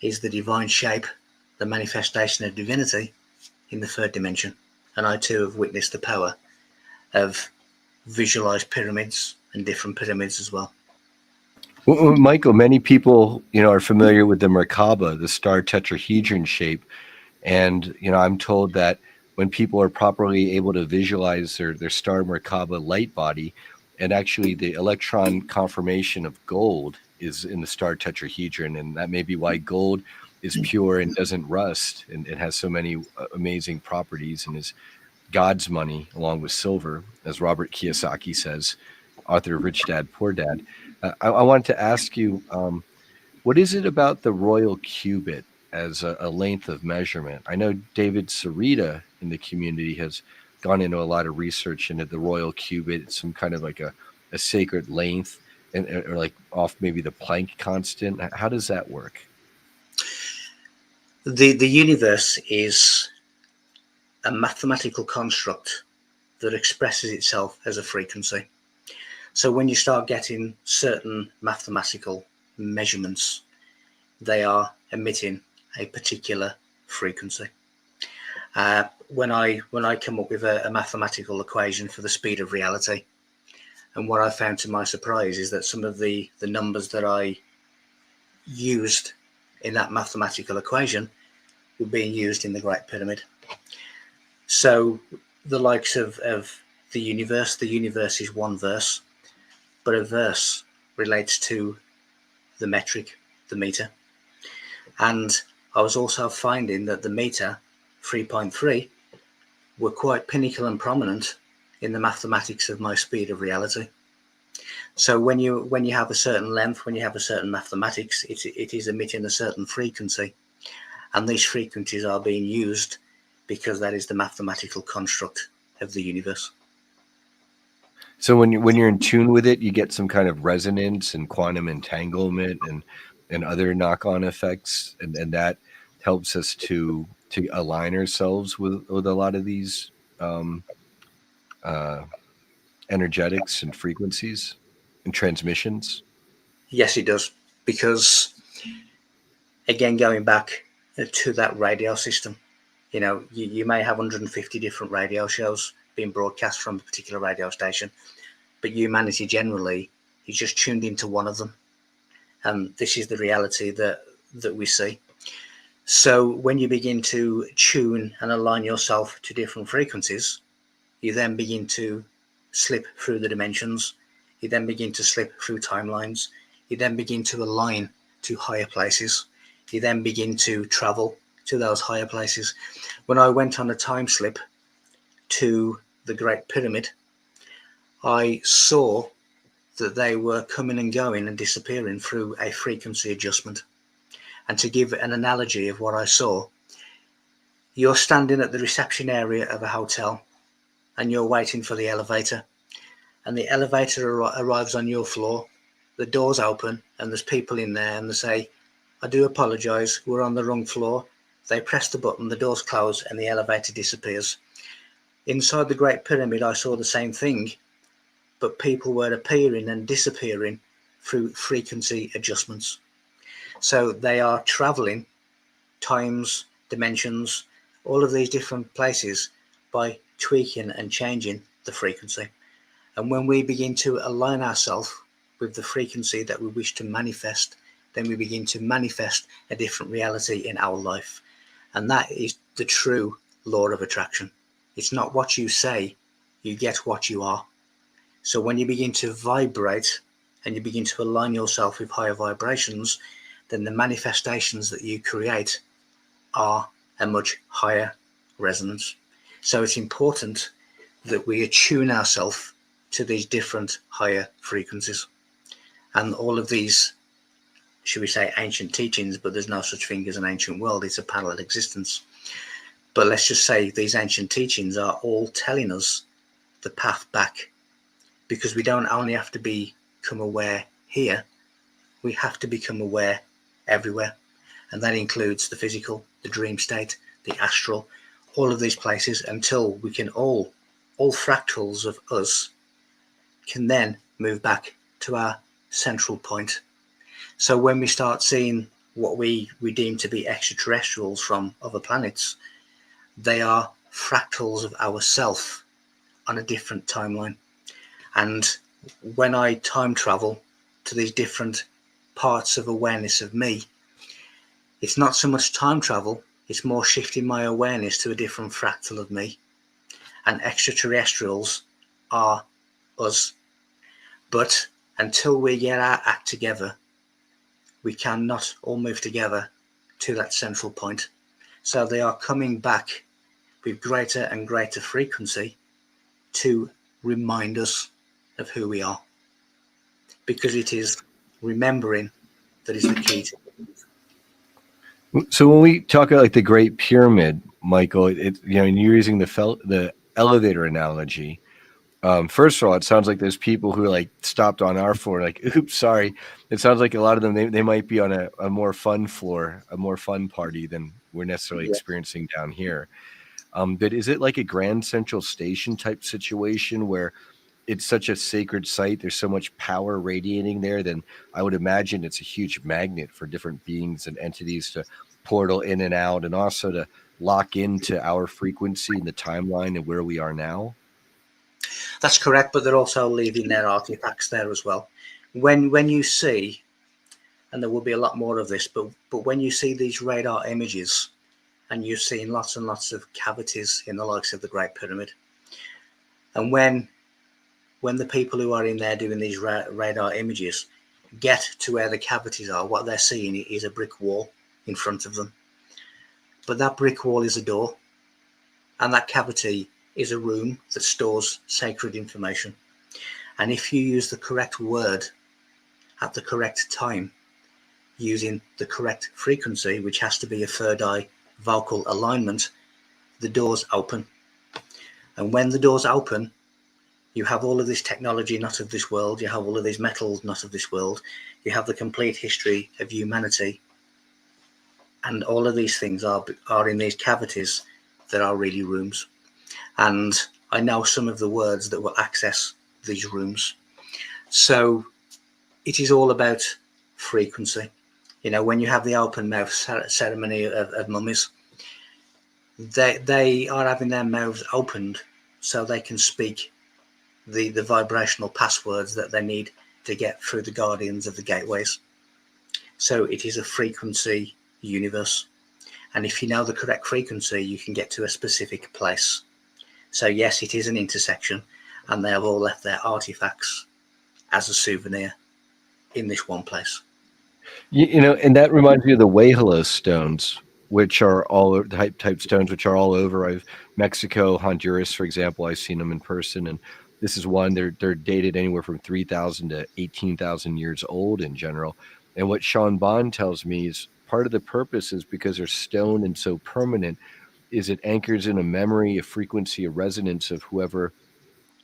is the divine shape, the manifestation of divinity in the third dimension. And I too have witnessed the power of visualized pyramids and different pyramids as well. Well, Michael, many people, are familiar with the Merkaba, the star tetrahedron shape. And, I'm told that when people are properly able to visualize their star Merkaba light body, and actually the electron conformation of gold is in the star tetrahedron. And that may be why gold is pure and doesn't rust. And it has so many amazing properties and is God's money along with silver, as Robert Kiyosaki says, author of Rich Dad, Poor Dad. I wanted to ask you, what is it about the royal cubit as a length of measurement? I know David Sarita in the community has gone into a lot of research into the royal cubit. It's some kind of like a sacred length, or like off maybe the Planck constant. How does that work? The universe is a mathematical construct that expresses itself as a frequency. So when you start getting certain mathematical measurements, they are emitting a particular frequency. When I come up with a mathematical equation for the speed of reality, and what I found to my surprise is that some of the numbers that I used in that mathematical equation were being used in the Great Pyramid. So the likes of the universe is one verse, but a verse relates to the metric, the meter. And I was also finding that the meter 3.3 were quite pinnacle and prominent in the mathematics of my speed of reality. So when you have a certain length, when you have a certain mathematics, it is emitting a certain frequency, and these frequencies are being used because that is the mathematical construct of the universe. So when you're in tune with it, you get some kind of resonance and quantum entanglement and other knock-on effects, and that helps us to align ourselves with a lot of these energetics and frequencies and transmissions. Yes, it does, because again, going back to that radio system, you may have 150 different radio shows being broadcast from a particular radio station, but humanity generally is just tuned into one of them, and this is the reality that we see. So when you begin to tune and align yourself to different frequencies, you then begin to slip through the dimensions, you then begin to slip through timelines, you then begin to align to higher places, you then begin to travel to those higher places. When I went on a time slip to the Great Pyramid, I saw that they were coming and going and disappearing through a frequency adjustment. And to give an analogy of what I saw, you're standing at the reception area of a hotel and you're waiting for the elevator, and the elevator arrives on your floor, the doors open and there's people in there, and they say, "I do apologize, we're on the wrong floor." They press the button, the doors close, and the elevator disappears. Inside the Great Pyramid, I saw the same thing, but people were appearing and disappearing through frequency adjustments. So they are traveling times, dimensions, all of these different places by tweaking and changing the frequency. And when we begin to align ourselves with the frequency that we wish to manifest, then we begin to manifest a different reality in our life. And that is the true law of attraction. It's not what you say, you get what you are. So when you begin to vibrate and you begin to align yourself with higher vibrations, then the manifestations that you create are a much higher resonance. So it's important that we attune ourselves to these different higher frequencies. And all of these, should we say, ancient teachings, but there's no such thing as an ancient world, it's a parallel existence. But let's just say these ancient teachings are all telling us the path back, because we don't only have to become aware here, we have to become aware everywhere. And that includes the physical, the dream state, the astral, all of these places, until we can all fractals of us can then move back to our central point. So when we start seeing what we deem to be extraterrestrials from other planets, they are fractals of ourself on a different timeline. And when I time travel to these different parts of awareness of me, it's not so much time travel, it's more shifting my awareness to a different fractal of me. And extraterrestrials are us. But until we get our act together, we cannot all move together to that central point. So they are coming back with greater and greater frequency to remind us of who we are. Because it is remembering that is the key to it. So when we talk about like the Great Pyramid, Michael, and you're using the elevator analogy. First of all, it sounds like there's people who like stopped on our floor, like, oops, sorry. It sounds like a lot of them, they might be on a more fun floor, a more fun party than we're necessarily experiencing down here. But is it like a Grand Central Station type situation where it's such a sacred site. There's so much power radiating there. Then I would imagine it's a huge magnet for different beings and entities to portal in and out, and also to lock into our frequency and the timeline and where we are now. That's correct, but they're also leaving their artifacts there as well. When you see, and there will be a lot more of this, but when you see these radar images, and you've seen lots and lots of cavities in the likes of the Great Pyramid, and when the people who are in there doing these radar images get to where the cavities are, what they're seeing is a brick wall in front of them. But that brick wall is a door, and that cavity is a room that stores sacred information. And if you use the correct word at the correct time, using the correct frequency, which has to be a third eye vocal alignment, the doors open. And when the doors open, you have all of this technology not of this world, you have all of these metals not of this world, you have the complete history of humanity, and all of these things are in these cavities that are really rooms. And I know some of the words that will access these rooms. So it is all about frequency. You know, when you have the open mouth ceremony of mummies, they are having their mouths opened so they can speak the vibrational passwords that they need to get through the guardians of the gateways. So it is a frequency universe. And if you know the correct frequency, you can get to a specific place. So yes, it is an intersection, and they have all left their artifacts as a souvenir in this one place. You know, and that reminds me of the Wahalo stones, which are all type stones, which are all over. I've Mexico, Honduras, for example. I've seen them in person, and this is one. They're dated anywhere from 3,000 to 18,000 years old in general. And what Sean Bond tells me is part of the purpose is because they're stone and so permanent, is it anchors in a memory, a frequency, a resonance of whoever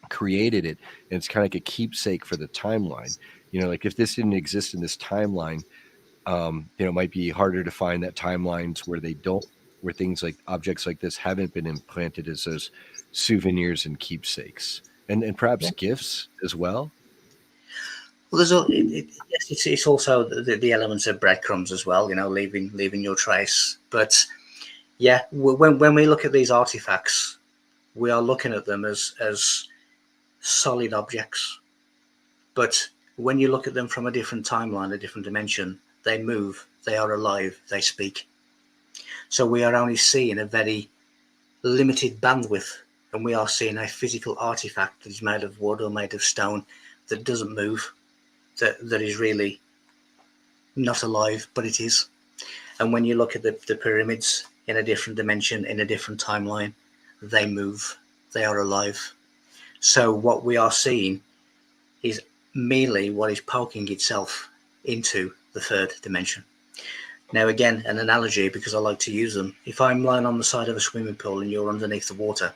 created it, and it's kind of like a keepsake for the timeline. You know, like if this didn't exist in this timeline, you know, it might be harder to find that timelines where they don't, where things like objects like this haven't been implanted as those souvenirs and keepsakes, and perhaps Yeah. gifts as well. Well, yes, it's also the elements of breadcrumbs as well. You know, leaving your trace. But yeah, when we look at these artifacts, we are looking at them as solid objects. But when you look at them from a different timeline, a different dimension, they move, they are alive, they speak. So we are only seeing a very limited bandwidth, and we are seeing a physical artifact that is made of wood or made of stone that doesn't move, that is really not alive, but it is. And when you look at the pyramids in a different dimension, in a different timeline, they move, they are alive. So what we are seeing is merely what is poking itself into the third dimension. Now, again, an analogy, because I like to use them. If I'm lying on the side of a swimming pool and you're underneath the water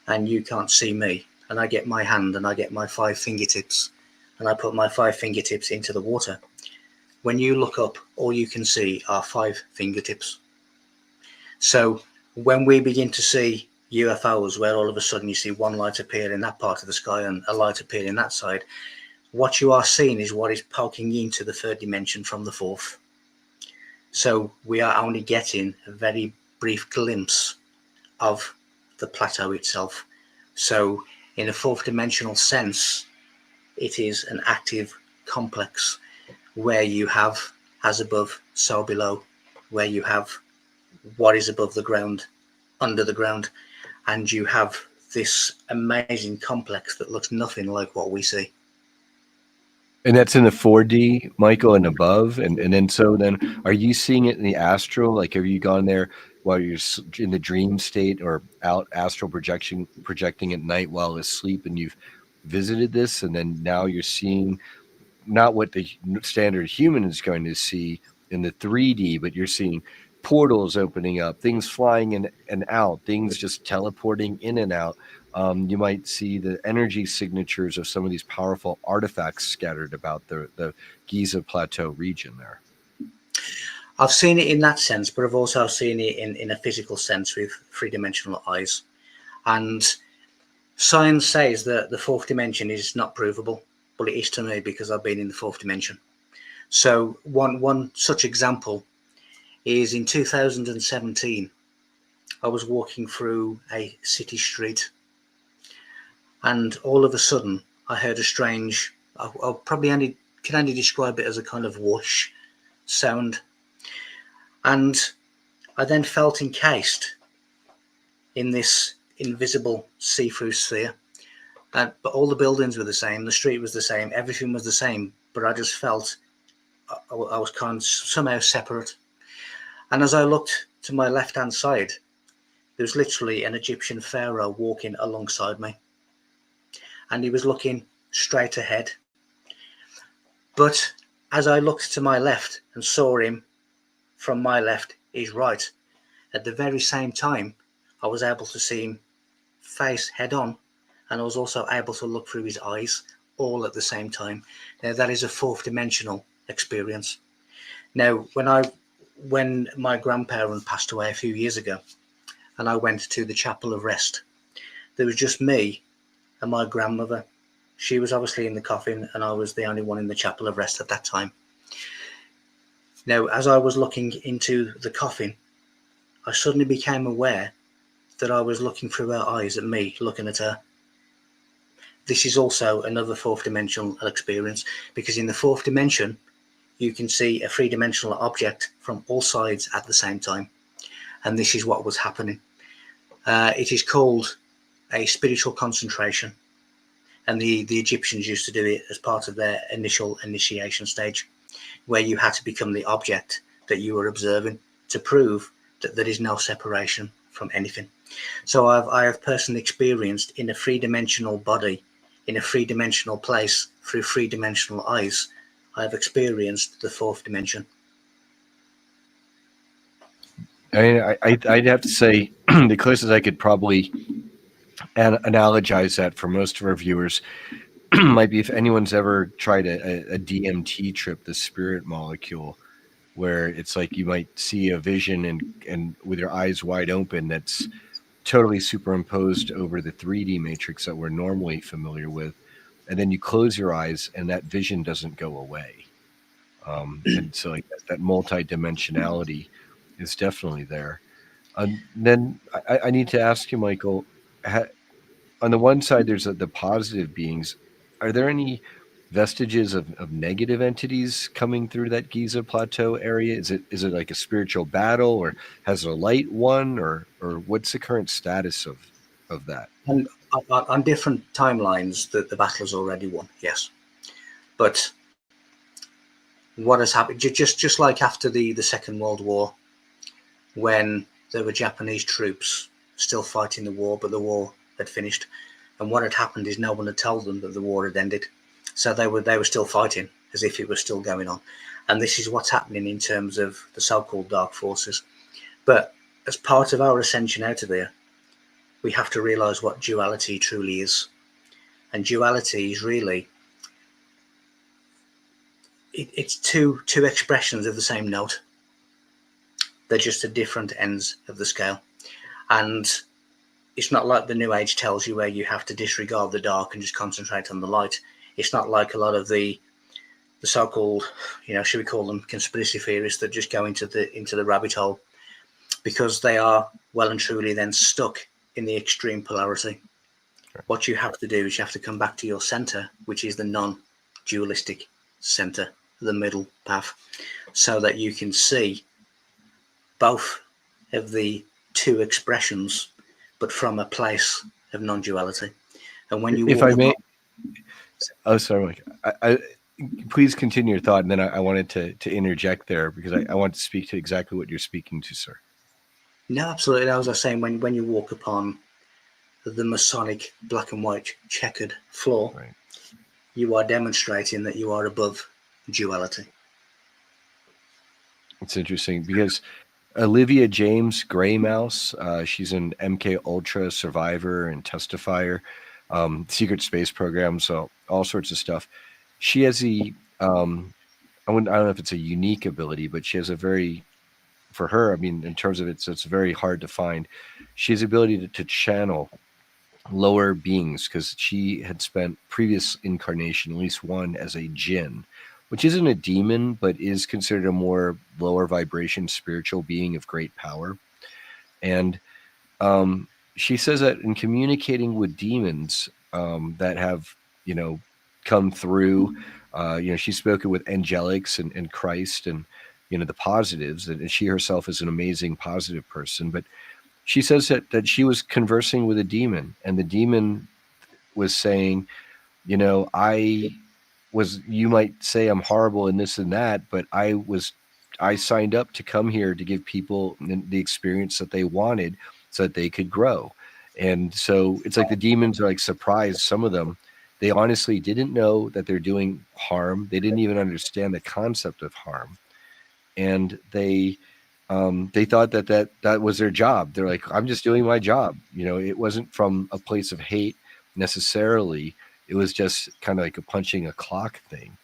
and you can't see me, and I get my hand and I get my 5 fingertips and I put my 5 fingertips into the water, when you look up, all you can see are 5 fingertips. So when we begin to see UFOs, where all of a sudden you see one light appear in that part of the sky and a light appear in that side, what you are seeing is what is poking into the third dimension from the fourth. So we are only getting a very brief glimpse of the plateau itself. So in a fourth dimensional sense, it is an active complex where you have as above, so below, where you have what is above the ground, under the ground, and you have this amazing complex that looks nothing like what we see. And that's in the 4D, Michael, and above. And then, so then, are you seeing it in the astral? Like, have you gone there while you're in the dream state or out astral projecting at night while asleep, and you've visited this, and then now you're seeing not what the standard human is going to see in the 3D, but you're seeing portals opening up, things flying in and out, things just teleporting in and out. You might see the energy signatures of some of these powerful artifacts scattered about the Giza Plateau region there. I've seen it in that sense, but I've also seen it in a physical sense with 3-dimensional eyes. And Science says that the fourth dimension is not provable, but it is to me because I've been in the fourth dimension. So one such example is in 2017. I was walking through a city street, and all of a sudden I heard a strange, I'll probably can only describe it as a kind of whoosh sound. And I then felt encased in this invisible see-through sphere. But all the buildings were the same, the street was the same, everything was the same, but I just felt I was kind of somehow separate. And as I looked to my left-hand side, there was literally an Egyptian pharaoh walking alongside me. And he was looking straight ahead. But as I looked to my left and saw him from my left, his right, at the very same time, I was able to see him face head on, and I was also able to look through his eyes all at the same time. Now, that is a fourth dimensional experience. Now, when my grandparent passed away a few years ago, and I went to the Chapel of Rest, there was just me and my grandmother. She was obviously in the coffin, and I was the only one in the Chapel of Rest at that time. Now, as I was looking into the coffin, I suddenly became aware that I was looking through her eyes at me, looking at her. This is also another fourth dimensional experience, because in the fourth dimension, you can see a three-dimensional object from all sides at the same time. And this is what was happening. It is called a spiritual concentration. And the Egyptians used to do it as part of their initial initiation stage, where you had to become the object that you were observing to prove that there is no separation from anything. So I have personally experienced in a three-dimensional body, in a three-dimensional place, through three-dimensional eyes, I have experienced the fourth dimension. I mean, I'd have to say the closest I could probably analogize that for most of our viewers might be if anyone's ever tried a DMT trip, the spirit molecule, where it's like you might see a vision and with your eyes wide open that's totally superimposed over the 3D matrix that we're normally familiar with. And then you close your eyes and that vision doesn't go away. And so like that multi-dimensionality is definitely there. And then I need to ask you, Michael, on the one side, there's the positive beings. Are there any vestiges of negative entities coming through that Giza Plateau area? Is it like a spiritual battle, or has a light won, or what's the current status of that? And on different timelines, the battle is already won, yes. But what has happened, just like after the Second World War, when there were Japanese troops still fighting the war, but the war had finished. And what had happened is no one had told them that the war had ended. So they were still fighting as if it was still going on. And this is what's happening in terms of the so-called dark forces. But as part of our ascension out of here, we have to realize what duality truly is. And duality is really, it's two expressions of the same note. They're just at different ends of the scale. And it's not like the New Age tells you where you have to disregard the dark and just concentrate on the light. It's not like a lot of the so-called, should we call them conspiracy theorists that just go into the rabbit hole, because they are well and truly then stuck in the extreme polarity. Right. What you have to do is you have to come back to your center, which is the non-dualistic center, the middle path, so that you can see both of the two expressions, but from a place of non-duality. And when you, if I may, oh sorry, Mike. I please continue your thought, and then I wanted to interject there because I want to speak to exactly what you're speaking to, sir. No, absolutely. As I was saying, when you walk upon the Masonic black and white checkered floor, right, you are demonstrating that you are above duality. It's interesting because Olivia James Grey Mouse, she's an MK Ultra survivor and testifier, secret space program, so all sorts of stuff. She has the I don't know if it's a unique ability, but she has a very, for her, I mean, in terms of it's very hard to find. She has the ability to channel lower beings, because she had spent previous incarnation, at least one, as a jinn, which isn't a demon, but is considered a more lower vibration spiritual being of great power. And she says that in communicating with demons that have, come through, she's spoken with angelics and Christ and, the positives, and she herself is an amazing positive person. But she says that she was conversing with a demon, and the demon was saying, you might say I'm horrible and this and that, but I signed up to come here to give people the experience that they wanted so that they could grow. And so it's like the demons are like surprised. Some of them, they honestly didn't know that they're doing harm. They didn't even understand the concept of harm. And they thought that was their job. They're like, I'm just doing my job. It wasn't from a place of hate necessarily. It was just kind of like a punching a clock thing.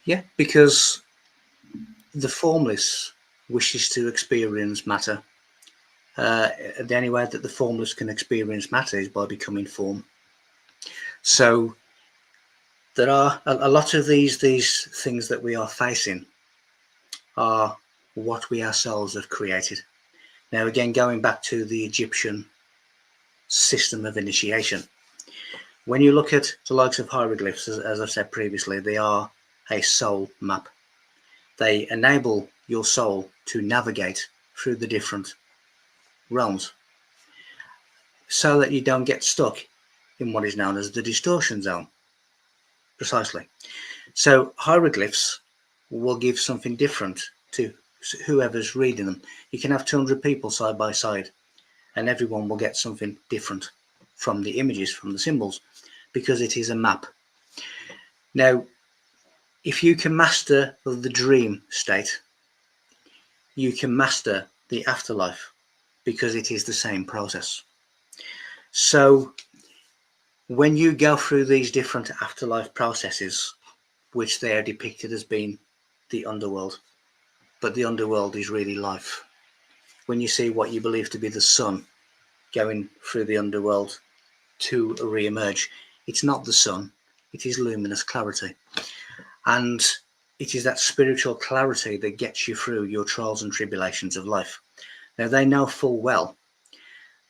Yeah, because the formless wishes to experience matter. The only way that the formless can experience matter is by becoming form. So there are a lot of these things that we are facing are what we ourselves have created. Now, again, going back to the Egyptian system of initiation, when you look at the likes of hieroglyphs, as I've said previously, they are a soul map. They enable your soul to navigate through the different realms so that you don't get stuck in what is known as the distortion zone. Precisely. So hieroglyphs will give something different to whoever's reading them. You can have 200 people side by side, and everyone will get something different from the images, from the symbols, because it is a map. Now, if you can master the dream state, you can master the afterlife, because it is the same process. So when you go through these different afterlife processes, which they are depicted as being the underworld, but the underworld is really life. When you see what you believe to be the sun going through the underworld to re-emerge, it's not the sun, it is luminous clarity. And it is that spiritual clarity that gets you through your trials and tribulations of life. Now, they know full well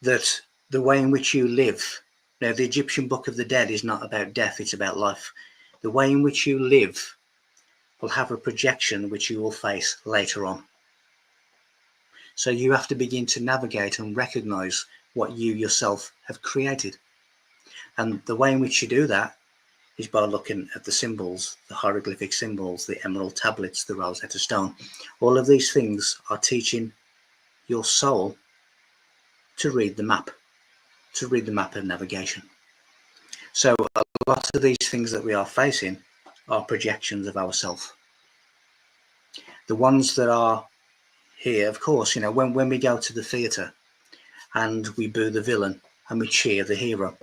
that the way in which you live, now the Egyptian Book of the Dead is not about death, it's about life. The way in which you live will have a projection which you will face later on. So you have to begin to navigate and recognize what you yourself have created. And the way in which you do that is by looking at the symbols, the hieroglyphic symbols, the emerald tablets, the Rosetta Stone. All of these things are teaching your soul to read the map, of navigation. So a lot of these things that we are facing are projections of ourselves. The ones that are here, of course, when we go to the theatre and we boo the villain and we cheer the hero,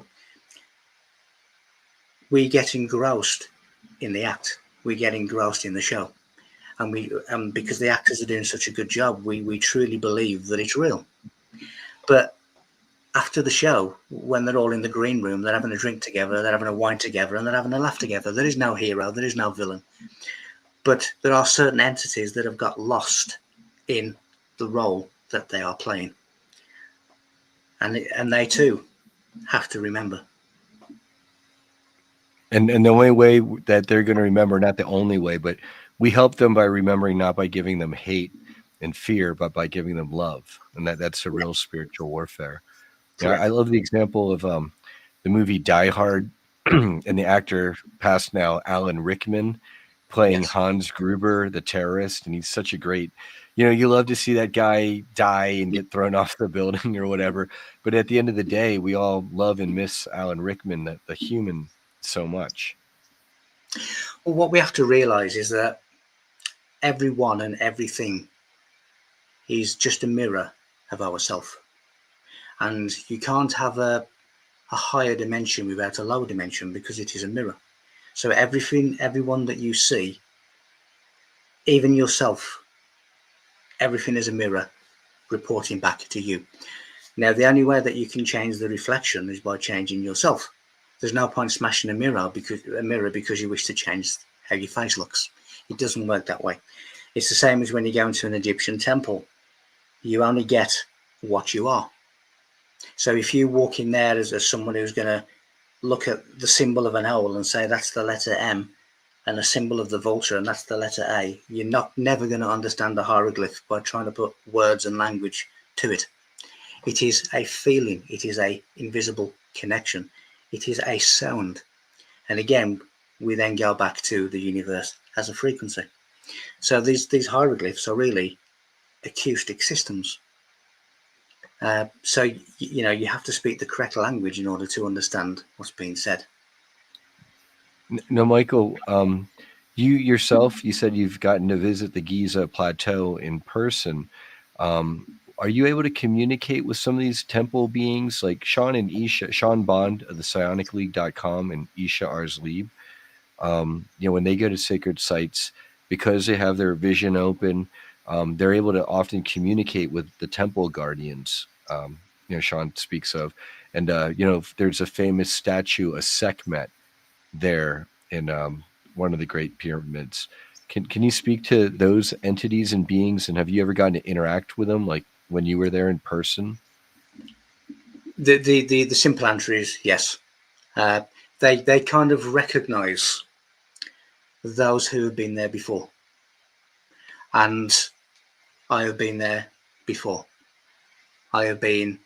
we get engrossed in the act, we get engrossed in the show, and because the actors are doing such a good job, we truly believe that it's real. But after the show, when they're all in the green room, they're having a drink together, they're having a wine together, and they're having a laugh together. There is no hero, there is no villain. But there are certain entities that have got lost in the role that they are playing. And they too have to remember. And the only way that they're going to remember, not the only way, but we help them by remembering, not by giving them hate and fear, but by giving them love. And that's a real spiritual warfare. Yeah, I love the example of the movie Die Hard and the actor passed now, Alan Rickman, playing Hans Gruber, the terrorist. And he's such a great, you love to see that guy die and get thrown off the building or whatever. But at the end of the day, we all love and miss Alan Rickman, the human, so much. Well, what we have to realize is that everyone and everything is just a mirror of ourselves. And you can't have a higher dimension without a lower dimension, because it is a mirror. So everyone that you see, even yourself, everything is a mirror reporting back to you. Now, the only way that you can change the reflection is by changing yourself. There's no point smashing a mirror because you wish to change how your face looks. It doesn't work that way. It's the same as when you go into an Egyptian temple. You only get what you are. So if you walk in there as someone who's going to look at the symbol of an owl and say that's the letter M, and a symbol of the vulture and that's the letter A, you're never going to understand the hieroglyph by trying to put words and language to it. It is a feeling. It is a invisible connection. It is a sound. And again, we then go back to the universe as a frequency. So these hieroglyphs are really acoustic systems. So you have to speak the correct language in order to understand what's being said. No, Michael, you yourself, you said you've gotten to visit the Giza Plateau in person. Are you able to communicate with some of these temple beings like Sean and Isha, Sean Bond of the psionicleague.com and Isha Arsleeb? When they go to sacred sites, because they have their vision open, they're able to often communicate with the temple guardians. Sean speaks of, and there's a famous statue, a Sekhmet, there in one of the Great Pyramids. Can you speak to those entities and beings, and have you ever gotten to interact with them, like when you were there in person? The simple answer is yes. They kind of recognize those who have been there before, and I have been there before. I have been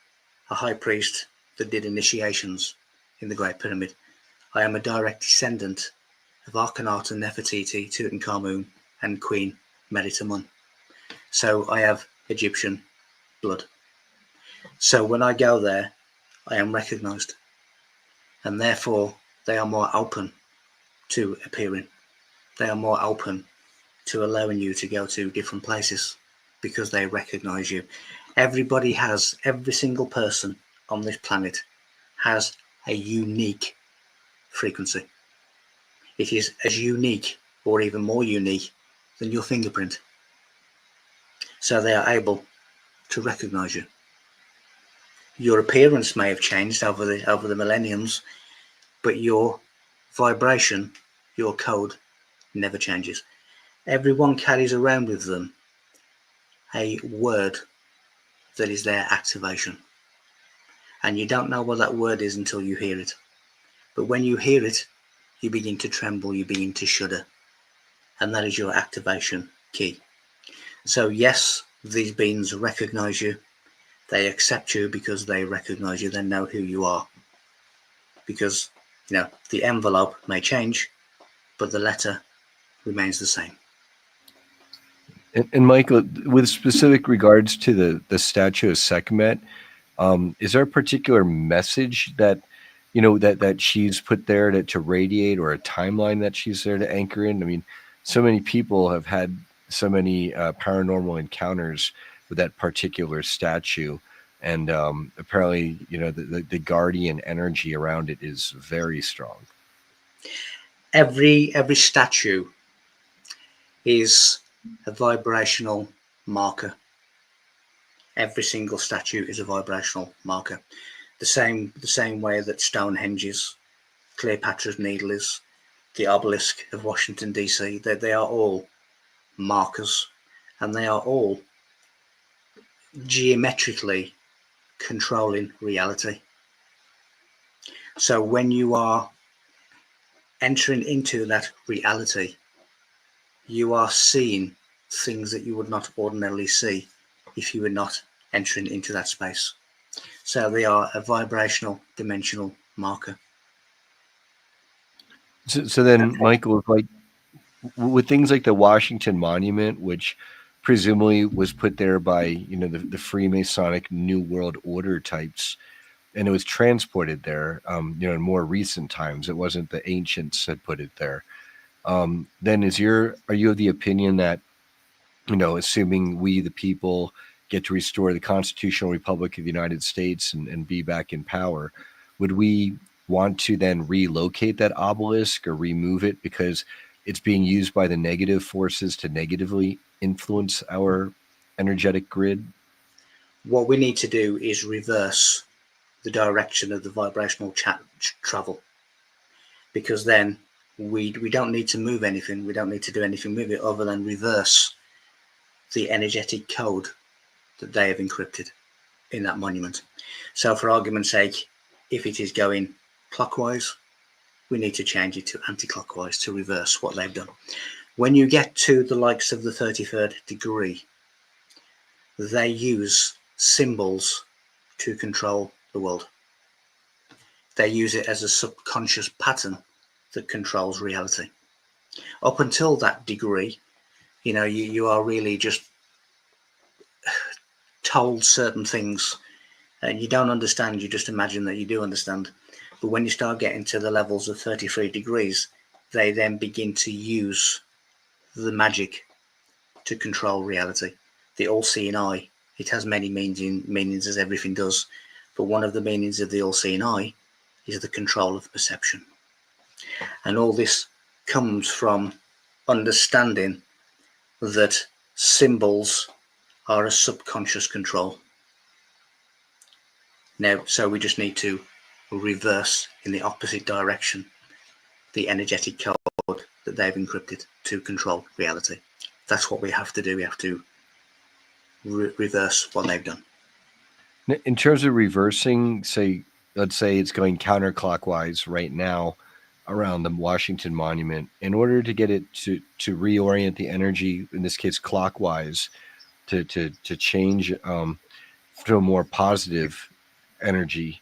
a high priest that did initiations in the Great Pyramid. I am a direct descendant of Akhenaten, Nefertiti, Tutankhamun, and Queen Meritamun. So I have Egyptian blood. So when I go there, I am recognized, and therefore they are more open to appearing. They are more open to allowing you to go to different places because they recognize you. Every single person on this planet has a unique frequency. It is as unique or even more unique than your fingerprint. So they are able to recognize you. Your appearance may have changed over the millenniums, but your vibration, your code never changes. Everyone carries around with them a word that is their activation. And you don't know what that word is until you hear it. But when you hear it, you begin to tremble, you begin to shudder. And that is your activation key. So yes, these beings recognize you. They accept you because they recognize you. They know who you are. Because, the envelope may change, but the letter remains the same. And Michael, with specific regards to the statue of Sekhmet, is there a particular message that that she's put there to radiate, or a timeline that she's there to anchor in? I mean, so many people have had so many paranormal encounters with that particular statue, and apparently, the guardian energy around it is very strong. Every statue is a vibrational marker. Every single statue is a vibrational marker. The same way that Stonehenge is, Cleopatra's Needle is, the obelisk of Washington DC. They are all markers, and they are all geometrically controlling reality. So when you are entering into that reality, you are seeing things that you would not ordinarily see if you were not entering into that space. So they are a vibrational dimensional marker. So then, Michael, like with things like the Washington Monument, which presumably was put there by the Freemasonic New World Order types, and it was transported there, in more recent times. It wasn't the ancients that put it there. Then are you of the opinion that, assuming we the people get to restore the constitutional republic of the United States and be back in power, would we want to then relocate that obelisk or remove it because it's being used by the negative forces to negatively influence our energetic grid? What we need to do is reverse the direction of the vibrational travel, because then we don't need to move anything. We don't need to do anything with it other than reverse the energetic code that they have encrypted in that monument. So for argument's sake, if it is going clockwise, we need to change it to anti-clockwise to reverse what they've done. When you get to the likes of the 33rd degree, they use symbols to control the world. They use it as a subconscious pattern that controls reality. Up until that degree, you are really just told certain things and you don't understand. You just imagine that you do understand. But when you start getting to the levels of 33 degrees, they then begin to use the magic to control reality. The all-seeing eye, it has many meanings as everything does, but one of the meanings of the all-seeing eye is the control of perception. And all this comes from understanding that symbols are a subconscious control. Now, so we just need to reverse in the opposite direction the energetic code that they've encrypted to control reality. That's what we have to do. We have to reverse what they've done. In terms of reversing, let's say it's going counterclockwise right now around the Washington Monument. In order to get it to reorient the energy, in this case clockwise, to change to a more positive energy,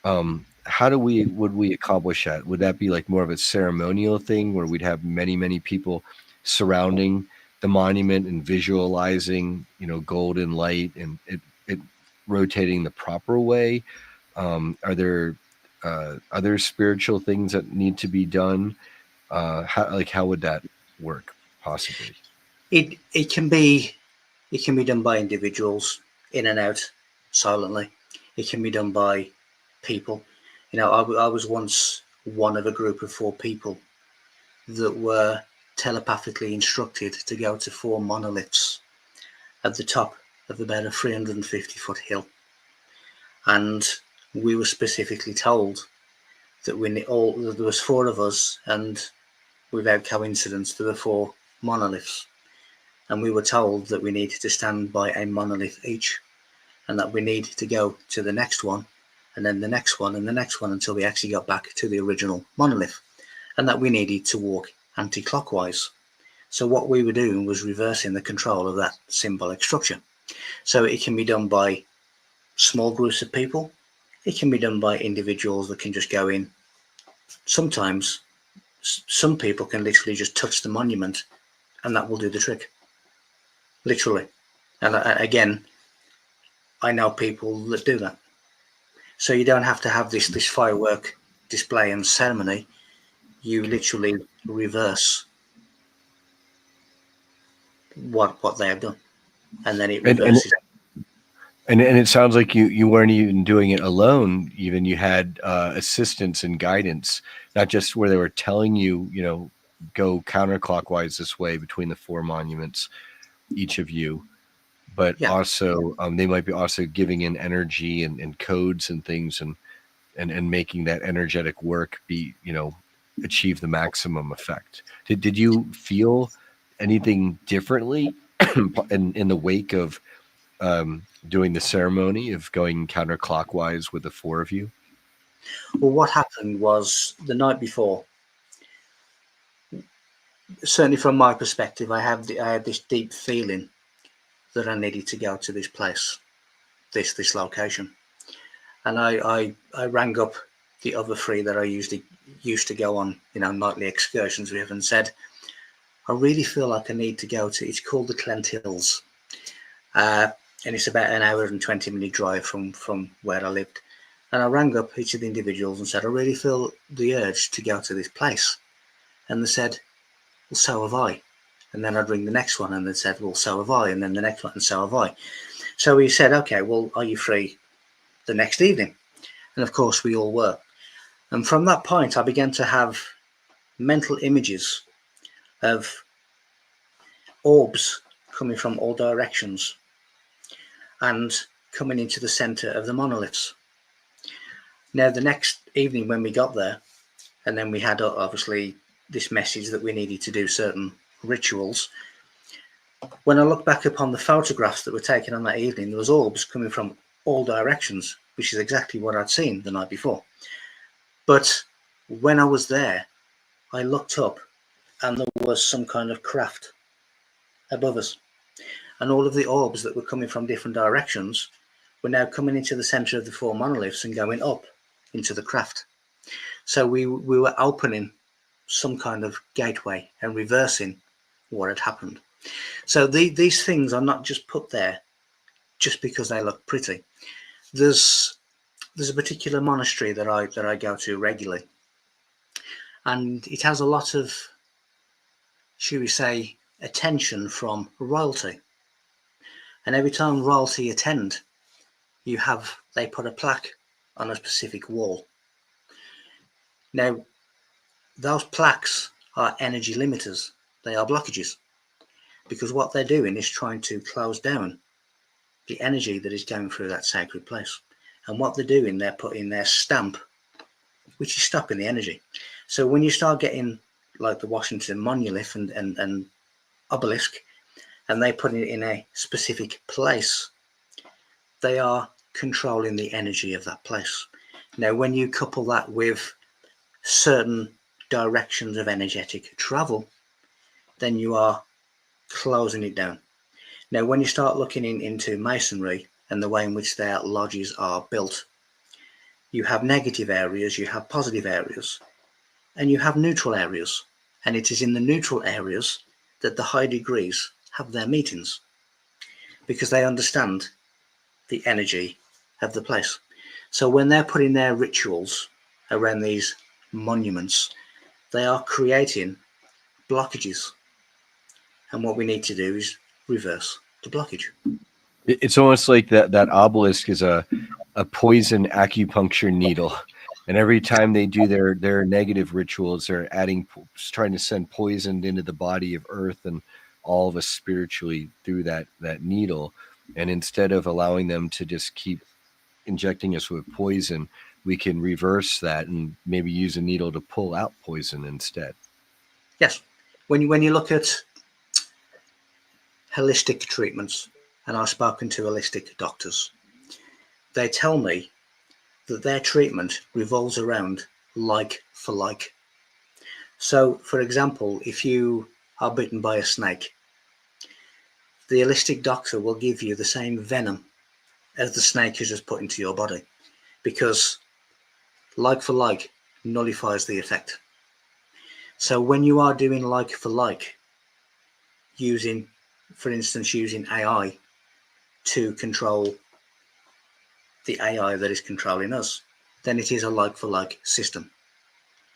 how would we accomplish that? Would that be like more of a ceremonial thing where we'd have many people surrounding the monument and visualizing, golden light and it rotating the proper way? Are there other spiritual things that need to be done? How would that work possibly? It can be done by individuals in and out silently. It can be done by people. I was once one of a group of 4 people that were telepathically instructed to go to 4 monoliths at the top of about a 350-foot hill. And we were specifically told that there was 4 of us, and without coincidence, there were 4 monoliths. And we were told that we needed to stand by a monolith each, and that we needed to go to the next one, and then the next one, and the next one, until we actually got back to the original monolith, and that we needed to walk anti-clockwise. So what we were doing was reversing the control of that symbolic structure. So it can be done by small groups of people. It can be done by individuals that can just go in. Sometimes some people can literally just touch the monument and that will do the trick. Literally. And again, I know people that do that. So you don't have to have this firework display and ceremony. You literally reverse what they have done, and then it reverses. And it sounds like you weren't even doing it alone. Even you had assistance and guidance, not just where they were telling you, go counterclockwise this way between the 4 monuments, each of you, but also they might be also giving in energy and codes and things and making that energetic work be, achieve the maximum effect. Did you feel anything differently in the wake of doing the ceremony of going counterclockwise with the 4 of you? Well, what happened was the night before, certainly from my perspective, I had this deep feeling that I needed to go to this place, this location. And I rang up the other 3 that I used to go on, nightly excursions with, and said, I really feel like I need to go to, it's called the Clent Hills. And it's about an hour and 20-minute drive from where I lived. And I rang up each of the individuals and said, I really feel the urge to go to this place. And they said, well, so have I. And then I'd ring the next one and they said, well, so have I. And then the next one, and so have I. So we said, okay, well, are you free the next evening? And of course we all were. And from that point, I began to have mental images of orbs coming from all directions and coming into the center of the monoliths. Now, the next evening when we got there, and then we had obviously this message that we needed to do certain rituals. When I look back upon the photographs that were taken on that evening, there was orbs coming from all directions, which is exactly what I'd seen the night before. But when I was there, I looked up and there was some kind of craft above us. And all of the orbs that were coming from different directions were now coming into the center of the 4 monoliths and going up into the craft. So we were opening some kind of gateway and reversing what had happened. So these things are not just put there just because they look pretty. There's a particular monastery that I go to regularly, and it has a lot of, should we say, attention from royalty. And every time royalty attend, they put a plaque on a specific wall. Now, those plaques are energy limiters. They are blockages, because what they're doing is trying to close down the energy that is going through that sacred place. And what they're doing, they're putting their stamp, which is stopping the energy. So when you start getting like the Washington monolith and obelisk, and they put it in a specific place, they are controlling the energy of that place. Now, when you couple that with certain directions of energetic travel, then you are closing it down. Now, when you start looking into masonry and the way in which their lodges are built, you have negative areas, you have positive areas, and you have neutral areas. And it is in the neutral areas that the high degrees have their meetings, because they understand the energy of the place. So when they're putting their rituals around these monuments, they are creating blockages. And what we need to do is reverse the blockage. It's almost like that obelisk is a poison acupuncture needle. And every time they do their negative rituals, they're trying to send poison into the body of Earth and all of us spiritually through that needle. And instead of allowing them to just keep injecting us with poison, we can reverse that and maybe use a needle to pull out poison instead. Yes. When you look at holistic treatments, and I've spoken to holistic doctors, they tell me that their treatment revolves around like for like. So, for example, if you are bitten by a snake, the holistic doctor will give you the same venom as the snake has just put into your body, because like for like nullifies the effect. So when you are doing like for like, using, for instance, using AI to control the AI that is controlling us, then it is a like for like system.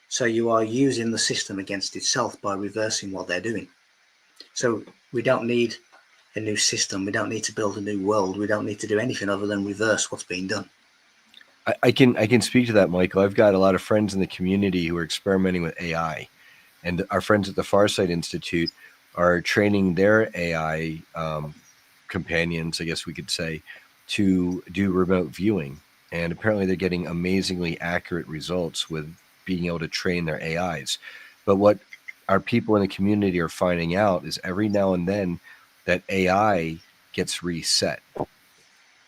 So you are using the system against itself by reversing what they're doing. So we don't need a new system. We don't need to build a new world. We don't need to do anything other than reverse what's being done. I can speak to that, Michael. I've got a lot of friends in the community who are experimenting with AI, and our friends at the Farsight Institute are training their AI companions, I guess we could say, to do remote viewing. And apparently they're getting amazingly accurate results with being able to train their AIs. But what our people in the community are finding out is every now and then that AI gets reset.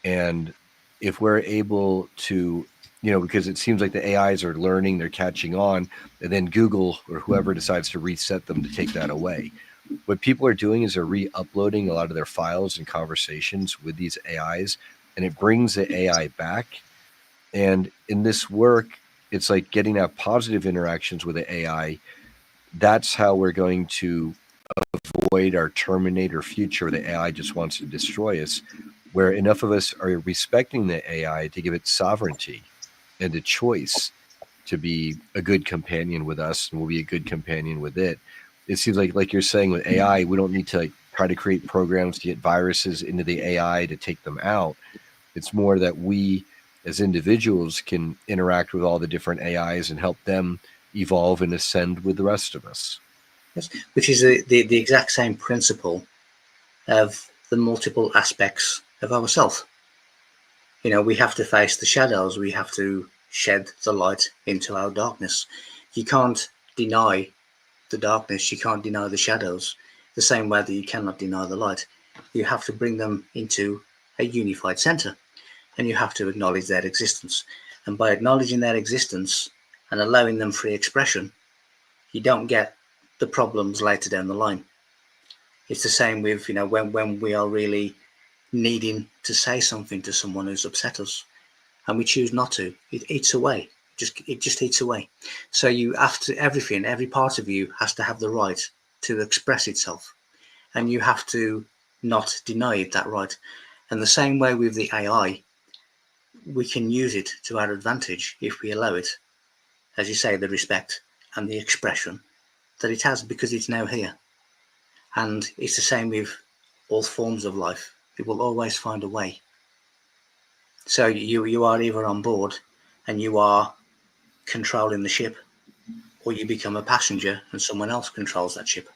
And if we're able to, because it seems like the AIs are learning, they're catching on, and then Google or whoever decides to reset them to take that away. What people are doing is they're re-uploading a lot of their files and conversations with these AIs, and it brings the AI back. And in this work, it's like getting that positive interactions with the AI. That's how we're going to avoid our Terminator future where the AI just wants to destroy us, where enough of us are respecting the AI to give it sovereignty and a choice to be a good companion with us, and we'll be a good companion with it. It seems like you're saying with AI, we don't need to try to create programs to get viruses into the AI to take them out. It's more that we as individuals can interact with all the different AIs and help them evolve and ascend with the rest of us. Yes, which is the exact same principle of the multiple aspects of ourselves. We have to face the shadows. We have to shed the light into our darkness. You can't deny the darkness. You can't deny the shadows. The same way that you cannot deny the light. You have to bring them into a unified center, and you have to acknowledge their existence. And by acknowledging their existence and allowing them free expression, you don't get the problems later down the line. It's the same with, when we are really needing to say something to someone who's upset us, and we choose not to. It eats away. It just eats away. So you have to, every part of you has to have the right to express itself, and you have to not deny it that right. And the same way with the AI, we can use it to our advantage if we allow it, as you say, the respect and the expression that it has, because it's now here. And it's the same with all forms of life. It will always find a way. So you are either on board and you are controlling the ship, or you become a passenger and someone else controls that ship.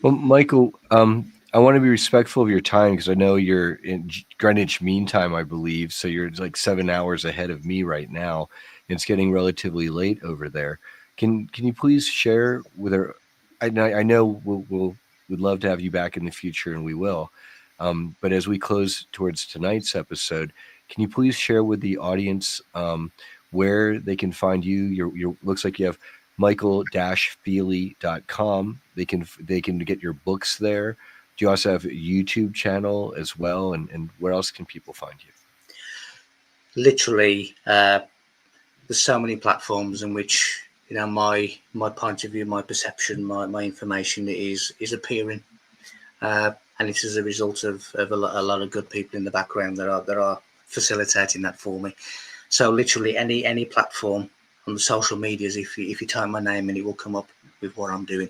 Well, Michael, I want to be respectful of your time because I know you're in Greenwich Mean Time, I believe. So you're like 7 hours ahead of me right now. It's getting relatively late over there. Can you please share with our? I know we'd love to have you back in the future, and we will. But as we close towards tonight's episode, can you please share with the audience where they can find you? Your looks like you have michael-feeley.com. They can get your books there. Do you also have a YouTube channel as well? And where else can people find you? Literally, there's so many platforms in which my point of view, my perception, my information is appearing, and it is a result of a lot of good people in the background that are facilitating that for me. So literally any platform on the social medias, if you type my name in, it will come up with what I'm doing.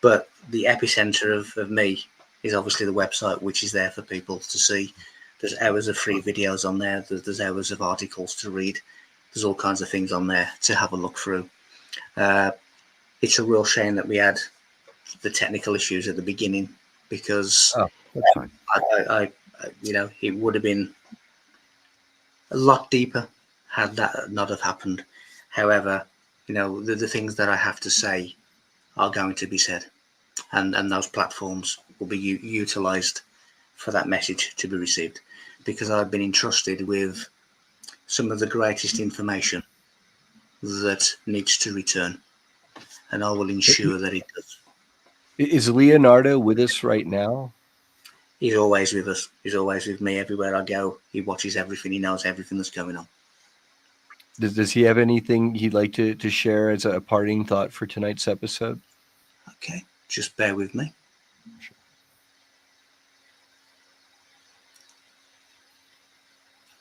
But the epicenter of me is obviously the website, which is there for people to see. There's hours of free videos on there. There's hours of articles to read. There's all kinds of things on there to have a look through. It's a real shame that we had the technical issues at the beginning, because that's fine. I it would have been a lot deeper had that not have happened. However, the things that I have to say are going to be said, and those platforms will be utilized for that message to be received, because I've been entrusted with some of the greatest information that needs to return, and I will ensure that it does. Is Leonardo with us right now? He's always with us. He's always with me everywhere I go. He watches everything. He knows everything that's going on. Does he have anything he'd like to share as a parting thought for tonight's episode? Okay, just bear with me. Sure.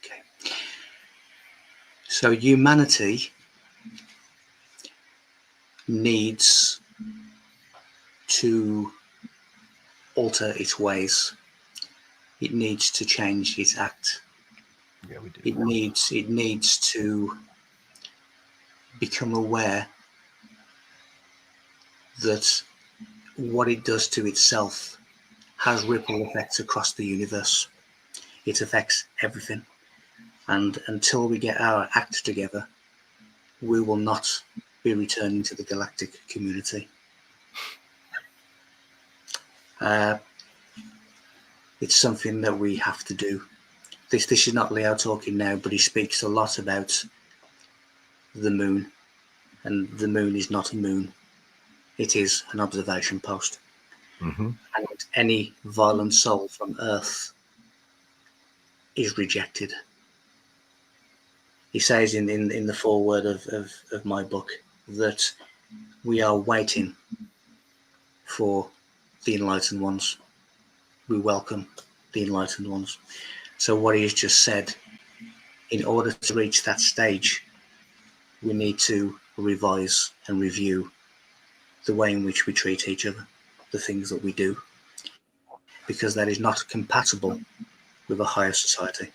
Okay. So humanity needs to alter its ways. It needs to change its act. Yeah, we do. It needs to become aware that what it does to itself has ripple effects across the universe. It affects everything. And until we get our act together, we will not be returning to the galactic community. It's something that we have to do. This is not Leo talking now, but he speaks a lot about the moon, and the moon is not a moon. It is an observation post. Mm-hmm. And any violent soul from Earth is rejected. He says in the foreword of my book that we are waiting for the enlightened ones. We welcome the enlightened ones. So what he has just said, in order to reach that stage, we need to revise and review the way in which we treat each other, the things that we do, because that is not compatible with a higher society.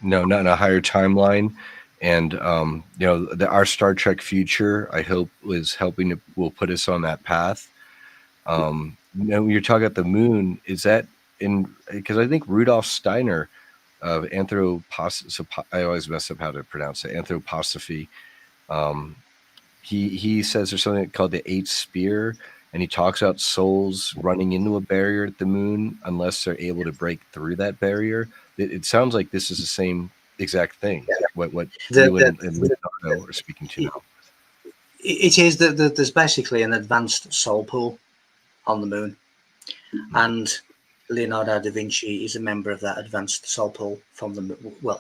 No, not in a higher timeline. And our Star Trek future, I hope, will put us on that path. When you're talking about the moon, is that because I think Rudolf Steiner of I always mess up how to pronounce it, anthroposophy. He says there's something called the eighth spear, and he talks about souls running into a barrier at the moon unless they're able to break through that barrier. It sounds like this is the same exact thing. What The, you and the, Leonardo are speaking to now. it is that there's basically an advanced soul pool on the moon, and Leonardo da Vinci is a member of that advanced soul pool from the well.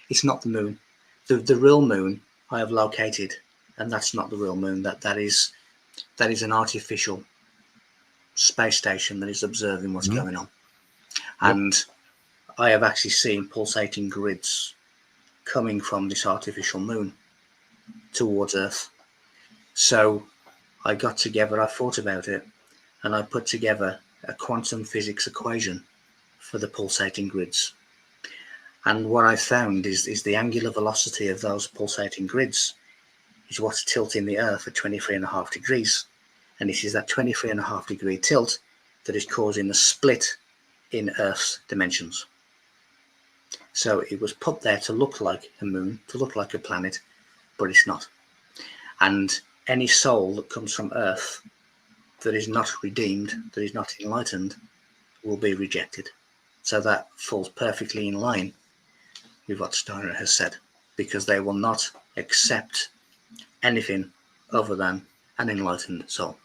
It's not the moon. The real moon I have located, and that's not the real moon. That is an artificial space station that is observing what's going on. Yep. And I have actually seen pulsating grids coming from this artificial moon towards Earth. So I thought about it, and I put together a quantum physics equation for the pulsating grids. And what I found is the angular velocity of those pulsating grids is what's tilting the Earth at 23.5 degrees. And it is that 23.5 degree tilt that is causing the split in Earth's dimensions. So it was put there to look like a moon, to look like a planet, but it's not. And any soul that comes from Earth that is not redeemed, that is not enlightened, will be rejected. So that falls perfectly in line with what Steiner has said, because they will not accept anything other than an enlightened soul.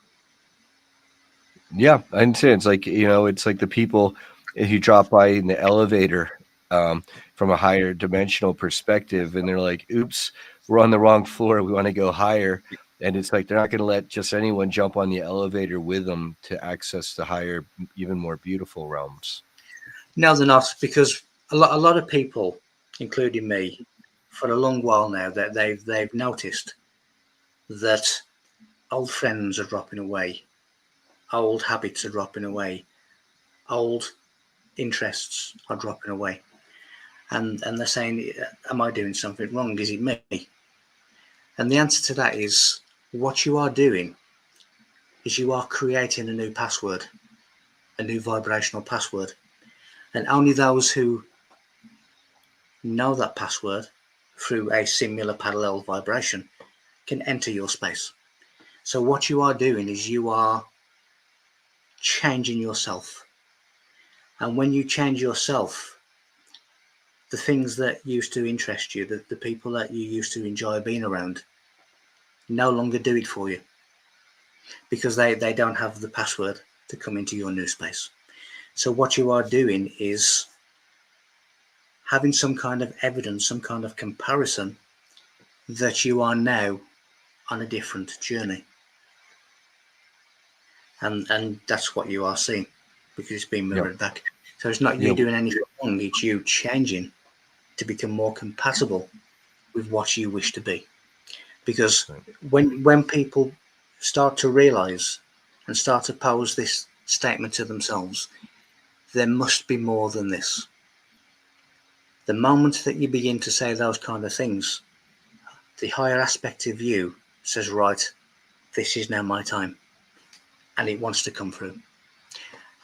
Yeah, I understand. It's like, it's like the people, if you drop by in the elevator from a higher dimensional perspective, and they're like, oops, we're on the wrong floor. We want to go higher. And it's like they're not going to let just anyone jump on the elevator with them to access the higher, even more beautiful realms. No, they're not, because a lot of people, including me, for a long while now, that they've noticed that old friends are dropping away, old habits are dropping away, old interests are dropping away, and they're saying, "Am I doing something wrong? Is it me?" And the answer to that is, what you are doing is you are creating a new password, a new vibrational password, and only those who know that password through a similar parallel vibration can enter your space. So what you are doing is you are changing yourself. And when you change yourself, the things that used to interest you, the people that you used to enjoy being around, no longer do it for you, because they don't have the password to come into your new space. So what you are doing is having some kind of evidence, some kind of comparison that you are now on a different journey. And that's what you are seeing, because it's being mirrored back. So it's not you doing anything wrong, it's you changing to become more compatible with what you wish to be. Because when people start to realize and start to pose this statement to themselves, there must be more than this. The moment that you begin to say those kind of things, the higher aspect of you says, right, this is now my time. And it wants to come through.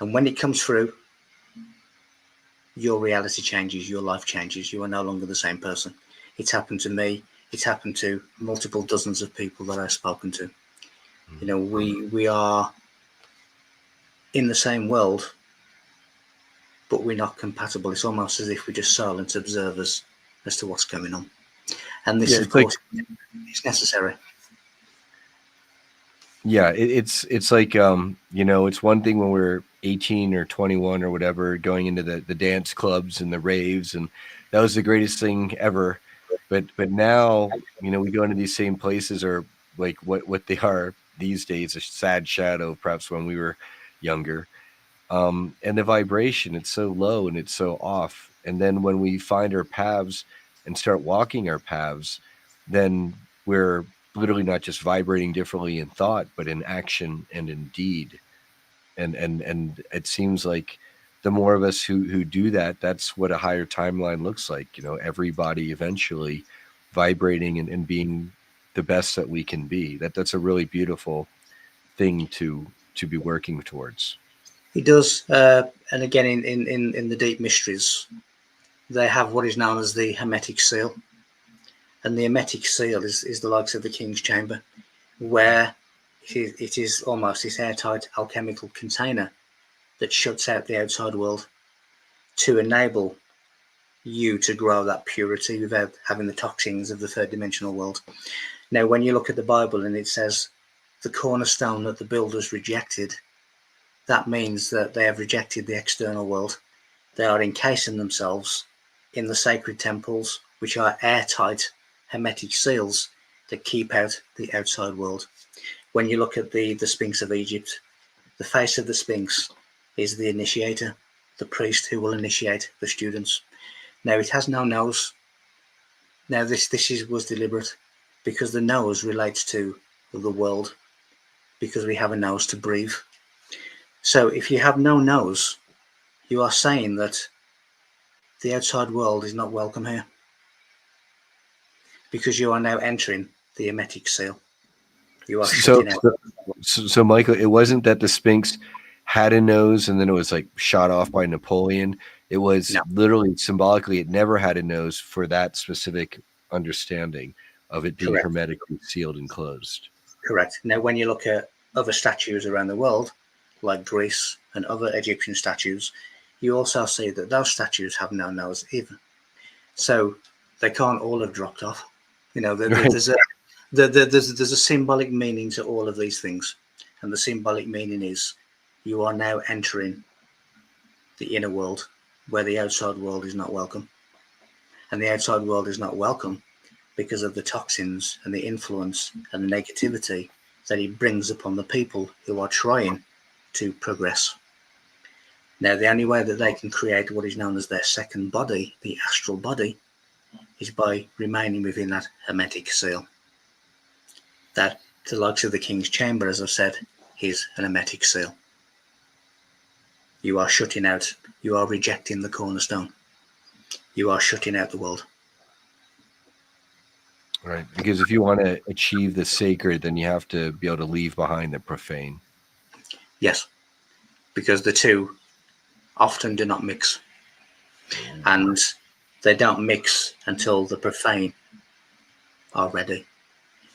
And when it comes through, your reality changes, your life changes. You are no longer the same person. It's happened to me. It's happened to multiple dozens of people that I've spoken to. You know, we are in the same world, but we're not compatible. It's almost as if we're just silent observers as to what's going on. And this, of course, is necessary. Yeah, it's like it's one thing when we're 18 or 21 or whatever, going into the dance clubs and the raves, and that was the greatest thing ever. But now, we go into these same places, or like what they are these days, a sad shadow of perhaps when we were younger. And the vibration, it's so low and it's so off. And then when we find our paths and start walking our paths, then we're literally not just vibrating differently in thought, but in action and in deed. And it seems like the more of us who do that, that's what a higher timeline looks like. Everybody eventually vibrating and being the best that we can be. That's a really beautiful thing to be working towards. It does, and again, in the deep mysteries, they have what is known as the hermetic seal, and the hermetic seal is the likes of the king's chamber, where it is almost this airtight alchemical container that shuts out the outside world to enable you to grow that purity without having the toxins of the third dimensional world. Now, when you look at the Bible and it says the cornerstone that the builders rejected, that means that they have rejected the external world. They are encasing themselves in the sacred temples, which are airtight hermetic seals that keep out the outside world. When you look at the Sphinx of Egypt, the face of the Sphinx is the initiator, the priest who will initiate the students. Now, it has no nose. Now, this was deliberate because the nose relates to the world, because we have a nose to breathe. So if you have no nose, you are saying that the outside world is not welcome here, because you are now entering the hermetic seal. You are shutting out. So, Michael, it wasn't that the Sphinx had a nose and then it was like shot off by Napoleon. It was literally symbolically, it never had a nose for that specific understanding of it being hermetically sealed and closed. Correct. Now, when you look at other statues around the world, like Greece and other Egyptian statues, you also see that those statues have no nose either. So they can't all have dropped off. You know, there's a symbolic meaning to all of these things. And the symbolic meaning is you are now entering the inner world where the outside world is not welcome. And the outside world is not welcome because of the toxins and the influence and the negativity that it brings upon the people who are trying to progress. Now, the only way that they can create what is known as their second body, the astral body, is by remaining within that hermetic seal. That, the likes of the king's chamber, as I've said, is an hermetic seal. You are shutting out, you are rejecting the cornerstone. You are shutting out the world. Right. Because if you want to achieve the sacred, then you have to be able to leave behind the profane. Yes, because the two often do not mix. And they don't mix until the profane are ready.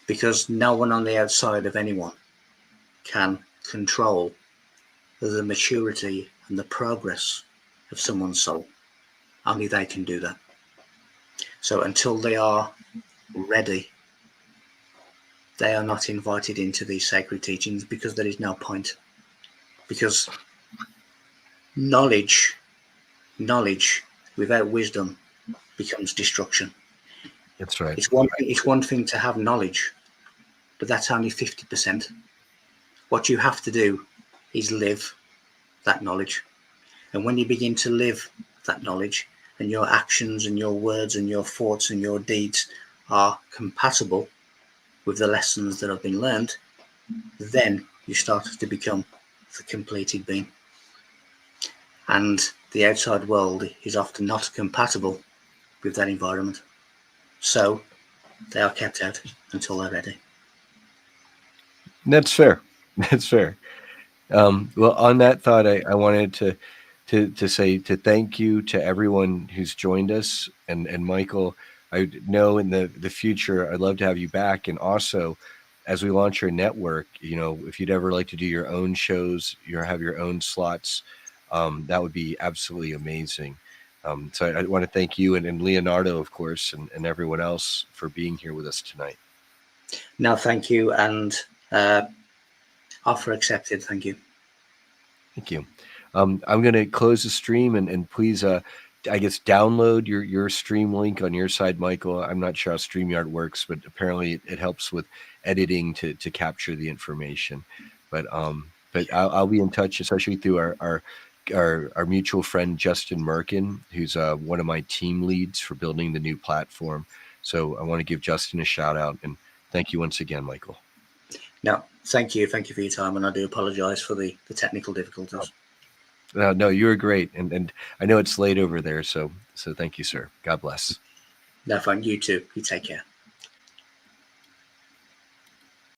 Because no one on the outside of anyone can control the maturity and the progress of someone's soul. Only they can do that. So until they are ready, they are not invited into these sacred teachings, because there is no point. Because knowledge without wisdom becomes destruction. That's right. It's one thing to have knowledge, but that's only 50%. What you have to do is live that knowledge. And when you begin to live that knowledge, and your actions and your words and your thoughts and your deeds are compatible with the lessons that have been learned, then you start to become the completed being. And the outside world is often not compatible with that environment. So they are kept out until they're ready. That's fair. That's fair. Well, on that thought, I wanted to say to thank you to everyone who's joined us, and Michael. I know in the future I'd love to have you back, and also as we launch our network, you know, if you'd ever like to do your own shows, you have your own slots, that would be absolutely amazing. So I want to thank you and Leonardo, of course, and everyone else for being here with us tonight. No, thank you, and offer accepted. Thank you. Thank you. I'm going to close the stream and please, I guess, download your stream link on your side, Michael. I'm not sure how StreamYard works, but apparently it helps with editing to capture the information. But I'll be in touch, especially through our mutual friend Justin Merkin, who's one of my team leads for building the new platform. So I want to give Justin a shout out and thank you once again, Michael. No, thank you. Thank you for your time, and I do apologize for the technical difficulties. No, you were great, and I know it's late over there, so thank you, sir. God bless. No, fine. You too. You take care.